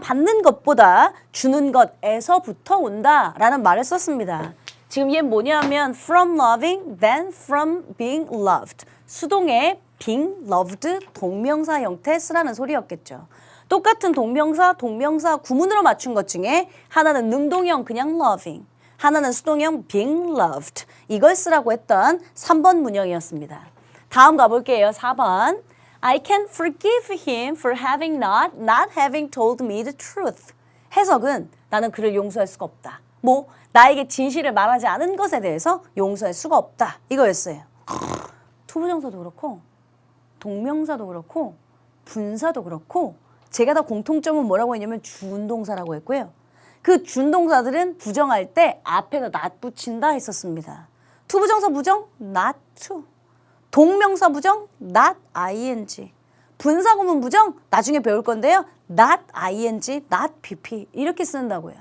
받는 것보다 주는 것에서부터 온다라는 말을 썼습니다. 지금 얘 뭐냐면 from loving than from being loved. 수동의 being loved 동명사 형태 쓰라는 소리였겠죠. 똑같은 동명사 구문으로 맞춘 것 중에 하나는 능동형 그냥 loving, 하나는 수동형 being loved. 이걸 쓰라고 했던 3번 문형이었습니다. 다음 가볼게요. 4번. I can forgive him for not having told me the truth. 해석은 나는 그를 용서할 수가 없다. 나에게 진실을 말하지 않은 것에 대해서 용서할 수가 없다. 이거였어요. 투부정사도 그렇고 동명사도 그렇고 분사도 그렇고 제가 다 공통점은 뭐라고 했냐면 준동사라고 했고요. 그 준동사들은 부정할 때 앞에다 not 붙인다 했었습니다. 투부정사 부정 not to. 동명사 부정 not ing. 분사구문 부정 나중에 배울 건데요. not ing, not pp 이렇게 쓴다고요.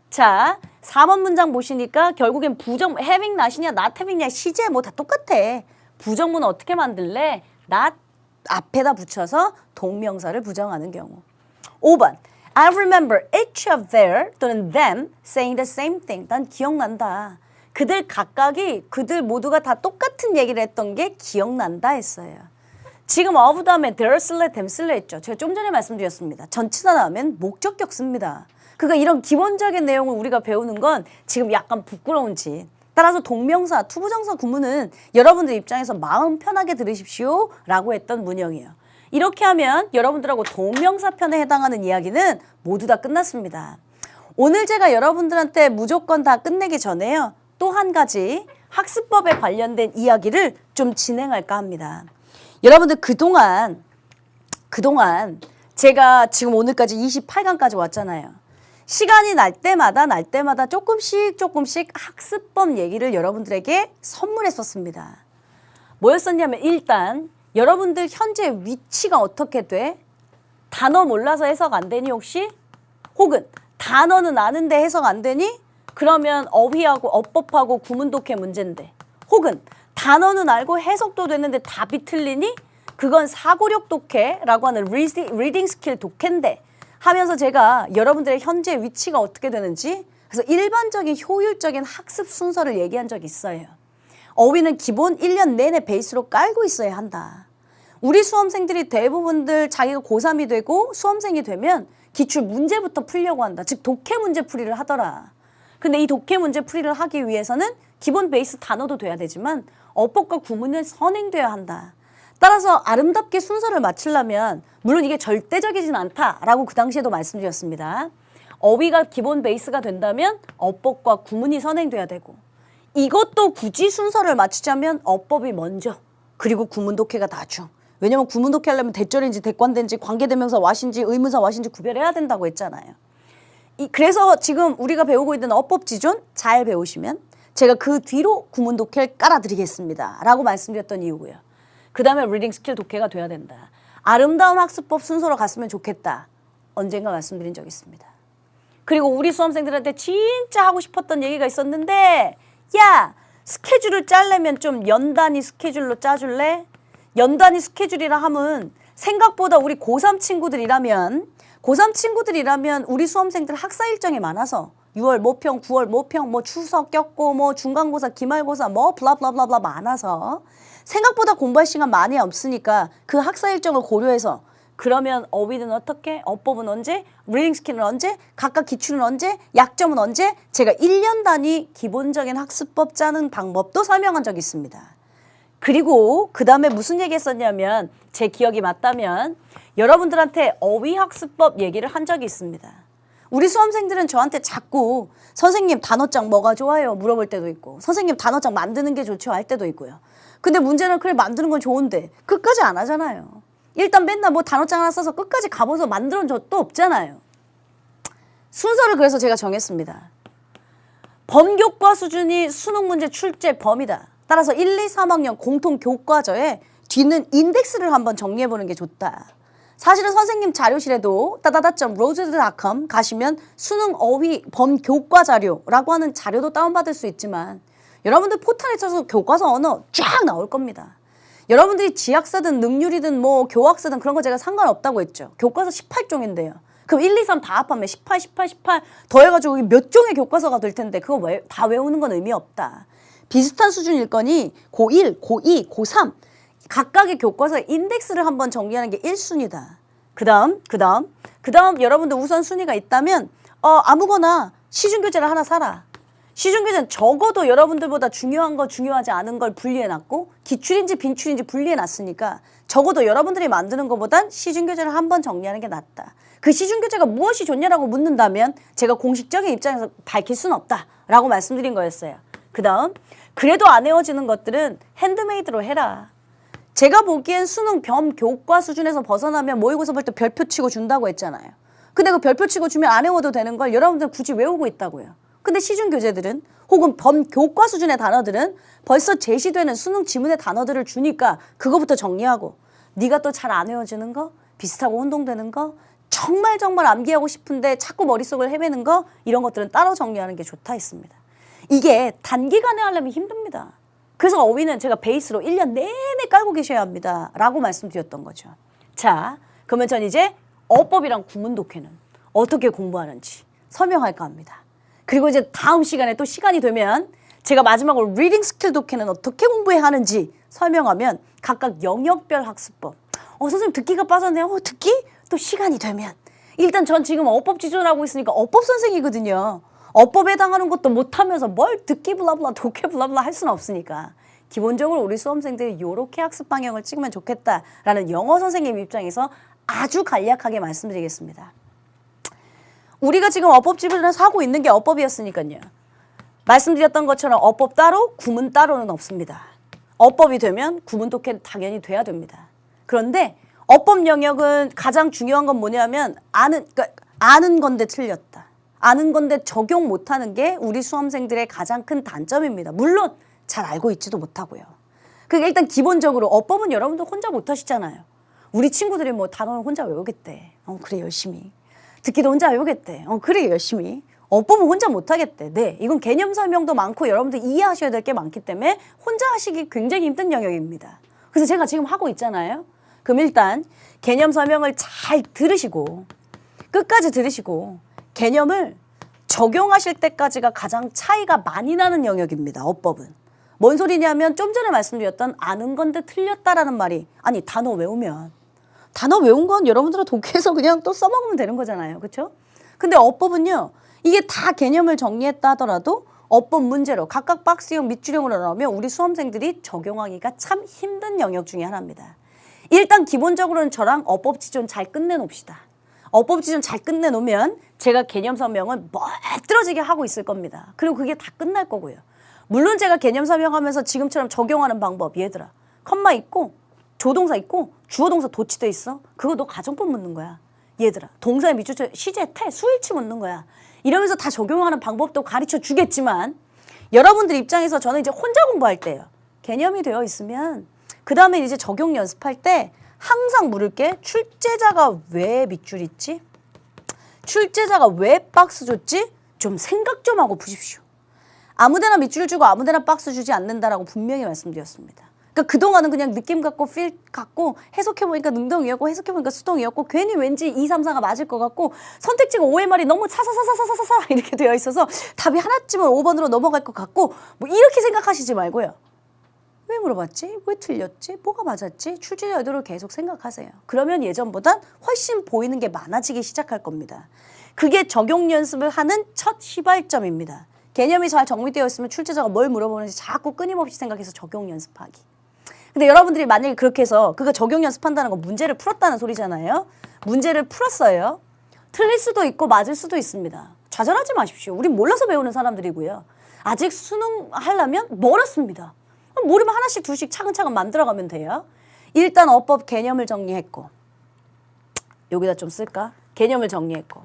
자, 4번 문장 보시니까 결국엔 부정 having not이냐 not having이냐 시제 뭐 다 똑같아. 부정문 어떻게 만들래? not 앞에다 붙여서 동명사를 부정하는 경우. 5번 I remember each of their 또는 them saying the same thing. 난 기억난다. 그들 각각이 그들 모두가 다 똑같은 얘기를 했던 게 기억난다 했어요. 지금 of 다음에 their 쓸래 them 쓸래 했죠. 제가 좀 전에 말씀드렸습니다. 전치사 나오면 목적격 씁니다. 그러니까 이런 기본적인 내용을 우리가 배우는 건 지금 약간 부끄러운지. 따라서 동명사, 투부정사 구문은 여러분들 입장에서 마음 편하게 들으십시오 라고 했던 문형이에요. 이렇게 하면 여러분들하고 동명사 편에 해당하는 이야기는 모두 다 끝났습니다. 오늘 제가 여러분들한테 무조건 다 끝내기 전에요. 또 한 가지 학습법에 관련된 이야기를 좀 진행할까 합니다. 여러분들 그동안 제가 지금 오늘까지 28강까지 왔잖아요. 시간이 날 때마다 조금씩 학습법 얘기를 여러분들에게 선물했었습니다. 뭐였었냐면 일단 여러분들 현재 위치가 어떻게 돼? 단어 몰라서 해석 안 되니 혹시? 혹은 단어는 아는데 해석 안 되니? 그러면 어휘하고 어법하고 구문독해 문제인데. 혹은 단어는 알고 해석도 되는데 답이 틀리니? 그건 사고력 독해라고 하는 리딩 스킬 독해인데 하면서 제가 여러분들의 현재 위치가 어떻게 되는지 그래서 일반적인 효율적인 학습 순서를 얘기한 적이 있어요. 어휘는 기본 1년 내내 베이스로 깔고 있어야 한다. 우리 수험생들이 대부분들 자기가 고3이 되고 수험생이 되면 기출 문제부터 풀려고 한다. 즉 독해 문제 풀이를 하더라. 근데 이 독해 문제 풀이를 하기 위해서는 기본 베이스 단어도 돼야 되지만 어법과 구문은 선행돼야 한다. 따라서 아름답게 순서를 맞추려면 물론 이게 절대적이진 않다라고 그 당시에도 말씀드렸습니다. 어휘가 기본 베이스가 된다면 어법과 구문이 선행돼야 되고 이것도 굳이 순서를 맞추자면 어법이 먼저 그리고 구문 독해가 나중. 왜냐면 구문 독해하려면 대절인지 대관대인지 관계대명사 와신지 의문사 와신지 구별해야 된다고 했잖아요. 그래서 지금 우리가 배우고 있는 어법지존 잘 배우시면 제가 그 뒤로 구문 독해를 깔아드리겠습니다 라고 말씀드렸던 이유고요. 그 다음에 리딩 스킬 독해가 돼야 된다. 아름다운 학습법 순서로 갔으면 좋겠다. 언젠가 말씀드린 적이 있습니다. 그리고 우리 수험생들한테 진짜 하고 싶었던 얘기가 있었는데 야 스케줄을 짜려면 좀 연단위 스케줄로 짜줄래? 연단위 스케줄이라 하면 생각보다 우리 고3 친구들이라면 우리 수험생들 학사 일정이 많아서 6월 모평, 9월 모평, 뭐 추석 꼈고 뭐 중간고사, 기말고사 뭐 블라블라블라 많아서 생각보다 공부할 시간 많이 없으니까 그 학사 일정을 고려해서 그러면 어휘는 어떻게? 어법은 언제? 리딩 스킬은 언제? 각각 기출은 언제? 약점은 언제? 제가 1년 단위 기본적인 학습법 짜는 방법도 설명한 적이 있습니다. 그리고 그 다음에 무슨 얘기 했었냐면 제 기억이 맞다면 여러분들한테 어휘학습법 얘기를 한 적이 있습니다. 우리 수험생들은 저한테 자꾸 선생님 단어장 뭐가 좋아요? 물어볼 때도 있고 선생님 단어장 만드는 게 좋죠? 할 때도 있고요. 근데 문제는 그래 만드는 건 좋은데 끝까지 안 하잖아요. 일단 맨날 뭐 단어장 하나 써서 끝까지 가봐서 만들어준 적도 없잖아요. 순서를 그래서 제가 정했습니다. 범교과 수준이 수능 문제 출제 범위다. 따라서 1, 2, 3학년 공통 교과서에 뒤는 인덱스를 한번 정리해보는 게 좋다. 사실은 선생님 자료실에도 따다다.rosewood.com 가시면 수능 어휘 범교과 자료라고 하는 자료도 다운받을 수 있지만 여러분들 포탈에 쳐서 교과서 언어 쫙 나올 겁니다. 여러분들이 지학사든 능률이든 뭐 교학사든 그런 거 제가 상관없다고 했죠. 교과서 18종인데요. 그럼 1, 2, 3 다 합하면 18 더해가지고 몇 종의 교과서가 될 텐데 그거 다 외우는 건 의미 없다. 비슷한 수준일 거니 고1, 고2, 고3 각각의 교과서 인덱스를 한번 정리하는 게 1순위다. 그 다음 여러분들 우선순위가 있다면 아무거나 시중교재를 하나 사라. 시중교재는 적어도 여러분들보다 중요한 거 중요하지 않은 걸 분리해놨고 기출인지 빈출인지 분리해놨으니까 적어도 여러분들이 만드는 것보단 시중교재를 한번 정리하는 게 낫다. 그 시중교재가 무엇이 좋냐라고 묻는다면 제가 공식적인 입장에서 밝힐 수는 없다라고 말씀드린 거였어요. 그 다음 그래도 안 외워지는 것들은 핸드메이드로 해라. 제가 보기엔 수능 범교과 수준에서 벗어나면 모의고사 볼 때 별표 치고 준다고 했잖아요. 근데 그 별표 치고 주면 안 외워도 되는 걸 여러분들 굳이 외우고 있다고요. 근데 시중 교재들은 혹은 범교과 수준의 단어들은 벌써 제시되는 수능 지문의 단어들을 주니까 그거부터 정리하고 네가 또 잘 안 외워지는 거, 비슷하고 혼동되는 거, 정말 암기하고 싶은데 자꾸 머릿속을 헤매는 거 이런 것들은 따로 정리하는 게 좋다 했습니다. 이게 단기간에 하려면 힘듭니다. 그래서 어휘는 제가 베이스로 1년 내내 깔고 계셔야 합니다. 라고 말씀드렸던 거죠. 자, 그러면 전 이제 어법이랑 구문독해는 어떻게 공부하는지 설명할까 합니다. 그리고 이제 다음 시간에 또 시간이 되면 제가 마지막으로 리딩 스킬 독해는 어떻게 공부해야 하는지 설명하면 각각 영역별 학습법. 선생님 듣기가 빠졌네요. 듣기? 또 시간이 되면. 일단 전 지금 어법 지존하고 있으니까 어법 선생이거든요. 어법에 해당하는 것도 못하면서 뭘 듣기 블라블라 독해 블라블라 할 수는 없으니까 기본적으로 우리 수험생들이 이렇게 학습 방향을 찍으면 좋겠다라는 영어 선생님 입장에서 아주 간략하게 말씀드리겠습니다. 우리가 지금 어법 지분에서 하고 있는 게 어법이었으니까요. 말씀드렸던 것처럼 어법 따로 구문 따로는 없습니다. 어법이 되면 구문 독해 당연히 돼야 됩니다. 그런데 어법 영역은 가장 중요한 건 뭐냐면 아는 건데 틀렸다. 아는 건데 적용 못하는 게 우리 수험생들의 가장 큰 단점입니다. 물론 잘 알고 있지도 못하고요. 그게 일단 기본적으로 어법은 여러분들 혼자 못하시잖아요. 우리 친구들이 뭐 단어는 혼자 외우겠대. 그래 열심히. 듣기도 혼자 외우겠대. 그래 열심히. 어법은 혼자 못하겠대. 네, 이건 개념 설명도 많고 여러분들 이해하셔야 될 게 많기 때문에 혼자 하시기 굉장히 힘든 영역입니다. 그래서 제가 지금 하고 있잖아요. 그럼 일단 개념 설명을 잘 들으시고 끝까지 들으시고 개념을 적용하실 때까지가 가장 차이가 많이 나는 영역입니다. 어법은. 뭔 소리냐면 좀 전에 말씀드렸던 아는 건데 틀렸다라는 말이 아니 단어 외우면 단어 외운 건 여러분들은 독해서 그냥 또 써먹으면 되는 거잖아요. 그렇죠? 근데 어법은요. 이게 다 개념을 정리했다 하더라도 어법 문제로 각각 박스형 밑줄형으로 나오면 우리 수험생들이 적용하기가 참 힘든 영역 중에 하나입니다. 일단 기본적으로는 저랑 어법 지존 잘 끝내놓읍시다. 어법 지존 잘 끝내놓으면 제가 개념 설명을 멋들어지게 하고 있을 겁니다. 그리고 그게 다 끝날 거고요. 물론 제가 개념 설명하면서 지금처럼 적용하는 방법 얘들아 컴마 있고 조동사 있고 주어동사 도치돼 있어. 그거 너 가정법 묻는 거야. 얘들아 동사의 밑줄 시제 태 수일치 묻는 거야. 이러면서 다 적용하는 방법도 가르쳐 주겠지만 여러분들 입장에서 저는 이제 혼자 공부할 때요. 개념이 되어 있으면 그 다음에 이제 적용 연습할 때 항상 물을 게 출제자가 왜 밑줄 있지? 출제자가 왜 박스 줬지? 좀 생각 좀 하고 보십시오. 아무데나 밑줄 주고 아무데나 박스 주지 않는다라고 분명히 말씀드렸습니다. 그러니까 그동안은 그냥 느낌 갖고 필 갖고 해석해보니까 능동이었고 해석해보니까 수동이었고 괜히 왠지 2, 3, 4가 맞을 것 같고 선택지가 OMR이 너무 사사사사사사사 이렇게 되어 있어서 답이 하나쯤은 5번으로 넘어갈 것 같고 뭐 이렇게 생각하시지 말고요. 왜 물어봤지? 왜 틀렸지? 뭐가 맞았지? 출제자 의도를 계속 생각하세요. 그러면 예전보단 훨씬 보이는 게 많아지기 시작할 겁니다. 그게 적용 연습을 하는 첫 시발점입니다. 개념이 잘 정리되어 있으면 출제자가 뭘 물어보는지 자꾸 끊임없이 생각해서 적용 연습하기. 근데 여러분들이 만약에 그렇게 해서 그거 적용 연습한다는 건 문제를 풀었다는 소리잖아요. 문제를 풀었어요. 틀릴 수도 있고 맞을 수도 있습니다. 좌절하지 마십시오. 우린 몰라서 배우는 사람들이고요. 아직 수능 하려면 멀었습니다. 모르면 하나씩 둘씩 차근차근 만들어가면 돼요. 일단 어법 개념을 정리했고 여기다 좀 쓸까? 개념을 정리했고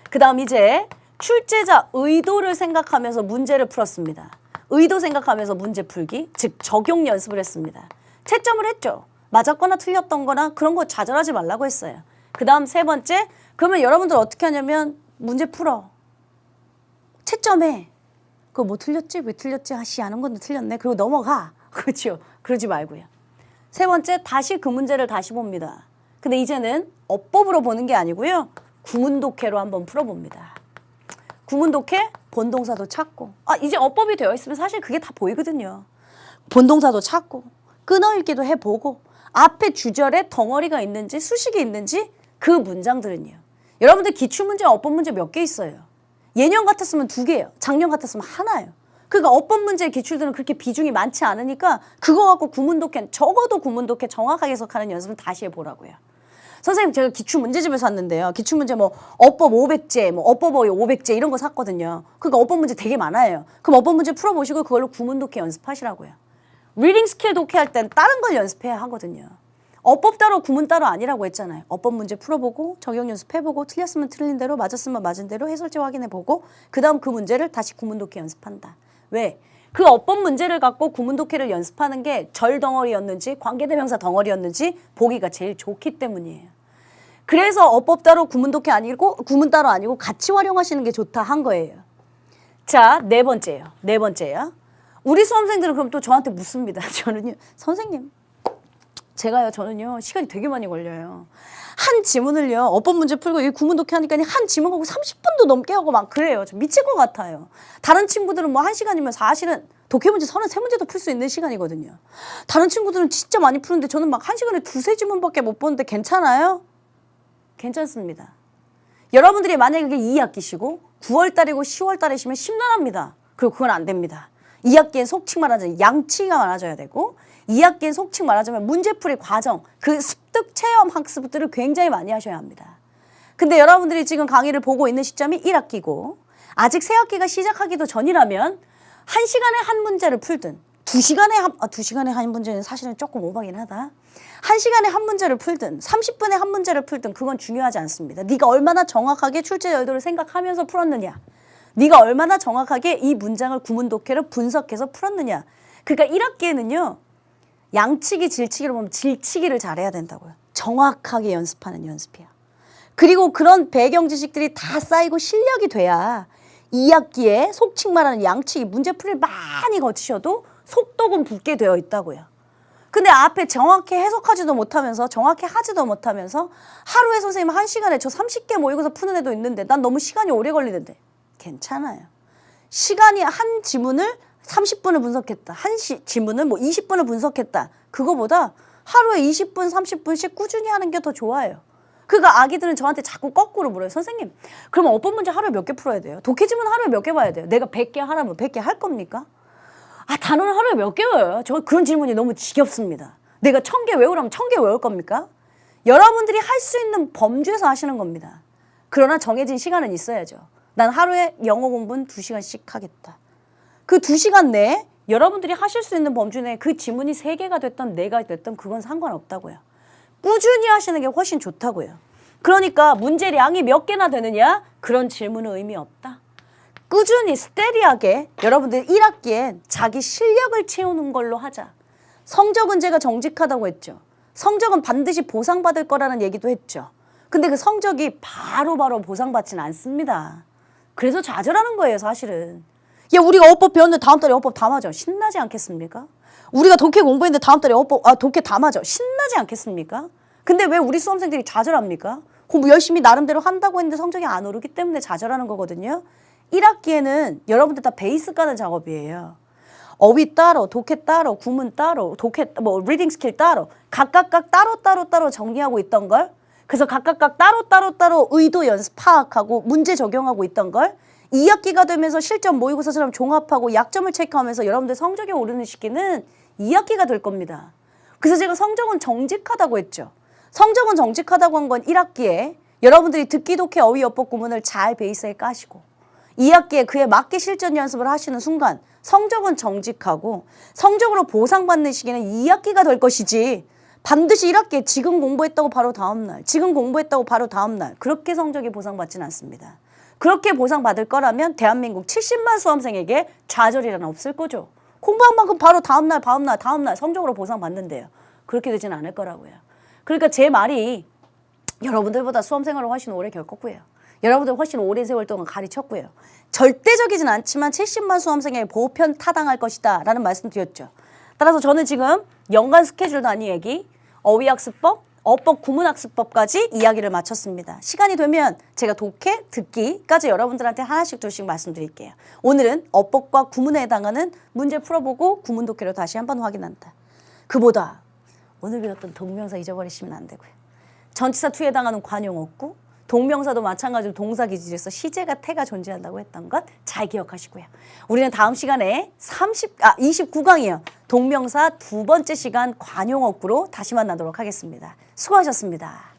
그 다음 이제 출제자 의도를 생각하면서 문제를 풀었습니다. 의도 생각하면서 문제 풀기, 즉 적용 연습을 했습니다. 채점을 했죠. 맞았거나 틀렸던 거나 그런 거 좌절하지 말라고 했어요. 그 다음 세 번째, 그러면 여러분들 어떻게 하냐면 문제 풀어. 채점해. 그거 뭐 틀렸지? 왜 틀렸지? 아씨 아는 건데 틀렸네. 그리고 넘어가. 그렇죠. 그러지 말고요. 세 번째, 다시 그 문제를 다시 봅니다. 근데 이제는 어법으로 보는 게 아니고요. 구문독해로 한번 풀어봅니다. 구문독해, 본동사도 찾고. 이제 어법이 되어 있으면 사실 그게 다 보이거든요. 본동사도 찾고, 끊어읽기도 해보고, 앞에 주절에 덩어리가 있는지 수식이 있는지 그 문장들은요. 여러분들 기출문제, 어법문제 몇 개 있어요? 예년 같았으면 2개예요. 작년 같았으면 하나예요. 그러니까 어법 문제의 기출들은 그렇게 비중이 많지 않으니까 그거 갖고 구문독해, 적어도 구문독해 정확하게 해석하는 연습을 다시 해보라고요. 선생님 제가 기출문제집을 샀는데요. 기출문제 뭐 어법 500제, 뭐 어법어휘 500제 이런 거 샀거든요. 그러니까 어법 문제 되게 많아요. 그럼 어법 문제 풀어보시고 그걸로 구문독해 연습하시라고요. 리딩 스킬 독해할 땐 다른 걸 연습해야 하거든요. 어법 따로 구문 따로 아니라고 했잖아요. 어법 문제 풀어보고 적용 연습해보고 틀렸으면 틀린 대로 맞았으면 맞은 대로 해설지 확인해보고 그 다음 그 문제를 다시 구문 독해 연습한다. 왜? 그 어법 문제를 갖고 구문 독해를 연습하는 게 절 덩어리였는지 관계대명사 덩어리였는지 보기가 제일 좋기 때문이에요. 그래서 어법 따로 구문 독해 아니고 구문 따로 아니고 같이 활용하시는 게 좋다 한 거예요. 자, 네 번째요. 우리 수험생들은 그럼 또 저한테 묻습니다. 저는요, 선생님, 저는요, 시간이 되게 많이 걸려요. 한 지문을요, 어법 문제 풀고 이 구문 독해 하니까 한 지문 하고 30분도 넘게 하고 막 그래요. 좀 미칠 것 같아요. 다른 친구들은 뭐 1시간이면 사실은 독해 문제 33문제도 풀 수 있는 시간이거든요. 다른 친구들은 진짜 많이 푸는데 저는 막 1시간에 2-3지문밖에 못 보는데 괜찮아요? 괜찮습니다. 여러분들이 만약에 그게 2학기시고 9월달이고 10월달이시면 심란합니다. 그리고 그건 안 됩니다. 2학기엔 속칭 말하자면 양치가 많아져야 되고 2학기엔 속칭 말하자면 문제풀이 과정, 그 습득 체험 학습들을 굉장히 많이 하셔야 합니다. 근데 여러분들이 지금 강의를 보고 있는 시점이 1학기고 아직 새 학기가 시작하기도 전이라면 1시간에 한 문제를 풀든 2시간에 한 문제는 사실은 조금 오버긴 하다. 1시간에 한 문제를 풀든 30분에 한 문제를 풀든 그건 중요하지 않습니다. 네가 얼마나 정확하게 출제 여도를 생각하면서 풀었느냐. 네가 얼마나 정확하게 이 문장을 구문 독해로 분석해서 풀었느냐. 그러니까 1학기에는요. 양치기, 질치기로 보면 질치기를 잘해야 된다고요. 정확하게 연습하는 연습이야. 그리고 그런 배경 지식들이 다 쌓이고 실력이 돼야 2학기에 속칭 말하는 양치기, 문제풀이를 많이 거치셔도 속독은 붙게 되어 있다고요. 근데 앞에 정확히 해석하지도 못하면서 정확히 하지도 못하면서 하루에 선생님 1시간에 저 30개 모의고사 푸는 애도 있는데 난 너무 시간이 오래 걸리는데 괜찮아요. 시간이 한 지문을 30분을 분석했다. 지문을 뭐 20분을 분석했다. 그거보다 하루에 20분, 30분씩 꾸준히 하는 게 더 좋아요. 그러니까 아기들은 저한테 자꾸 거꾸로 물어요. 선생님, 그럼 어법 문제 하루에 몇 개 풀어야 돼요? 독해 지문 하루에 몇 개 봐야 돼요? 내가 100개 하라면 100개 할 겁니까? 단어는 하루에 몇 개 외워요? 저 그런 질문이 너무 지겹습니다. 내가 1000개 외우라면 1000개 외울 겁니까? 여러분들이 할 수 있는 범주에서 하시는 겁니다. 그러나 정해진 시간은 있어야죠. 난 하루에 영어 공부는 2시간씩 하겠다. 그 2시간 내에 여러분들이 하실 수 있는 범주 내에 그 지문이 3개가 됐던 4개가 됐던 그건 상관없다고요. 꾸준히 하시는 게 훨씬 좋다고요. 그러니까 문제량이 몇 개나 되느냐? 그런 질문은 의미 없다. 꾸준히 스테디하게 여러분들 1학기엔 자기 실력을 채우는 걸로 하자. 성적은 제가 정직하다고 했죠. 성적은 반드시 보상받을 거라는 얘기도 했죠. 근데 그 성적이 바로바로 보상받지는 않습니다. 그래서 좌절하는 거예요, 사실은. 야, 우리가 어법 배웠는데 다음 달에 어법 다 맞아. 신나지 않겠습니까? 우리가 독해 공부했는데 다음 달에 독해 다 맞아. 신나지 않겠습니까? 근데 왜 우리 수험생들이 좌절합니까? 공부 열심히 나름대로 한다고 했는데 성적이 안 오르기 때문에 좌절하는 거거든요. 1학기에는 여러분들 다 베이스 까는 작업이에요. 어휘 따로, 독해 따로, 구문 따로, 리딩 스킬 따로, 각각 따로 정리하고 있던 걸, 그래서 각각 따로 의도 연습 파악하고 문제 적용하고 있던 걸 2학기가 되면서 실전 모의고사처럼 종합하고 약점을 체크하면서 여러분들 성적이 오르는 시기는 2학기가 될 겁니다. 그래서 제가 성적은 정직하다고 했죠. 성적은 정직하다고 한 건 1학기에 여러분들이 듣기, 독해, 어휘, 어법, 구문을 잘 베이스에 까시고 2학기에 그에 맞게 실전 연습을 하시는 순간 성적은 정직하고 성적으로 보상받는 시기는 2학기가 될 것이지 반드시 1학기에 지금 공부했다고 바로 다음날, 지금 공부했다고 바로 다음날 그렇게 성적이 보상받지는 않습니다. 그렇게 보상받을 거라면 대한민국 70만 수험생에게 좌절이란 없을 거죠. 공부한 만큼 바로 다음날 성적으로 보상받는데요. 그렇게 되지는 않을 거라고요. 그러니까 제 말이 여러분들보다 수험생활을 훨씬 오래 겪었고요. 여러분들 훨씬 오랜 세월 동안 가르쳤고요. 절대적이진 않지만 70만 수험생에게 보편 타당할 것이다 라는 말씀 드렸죠. 따라서 저는 지금 연간 스케줄 단위 얘기, 어휘학습법, 어법 구문학습법까지 이야기를 마쳤습니다. 시간이 되면 제가 독해, 듣기까지 여러분들한테 하나씩 둘씩 말씀드릴게요. 오늘은 어법과 구문에 해당하는 문제 풀어보고 구문 독해로 다시 한번 확인한다. 그보다 오늘 배웠던 동명사 잊어버리시면 안 되고요. 전치사 투에 해당하는 관용 없고 동명사도 마찬가지로 동사 기질에서 시제가 태가 존재한다고 했던 것 잘 기억하시고요. 우리는 다음 시간에 29강이요. 동명사 2번째 시간 관용 어구로 다시 만나도록 하겠습니다. 수고하셨습니다.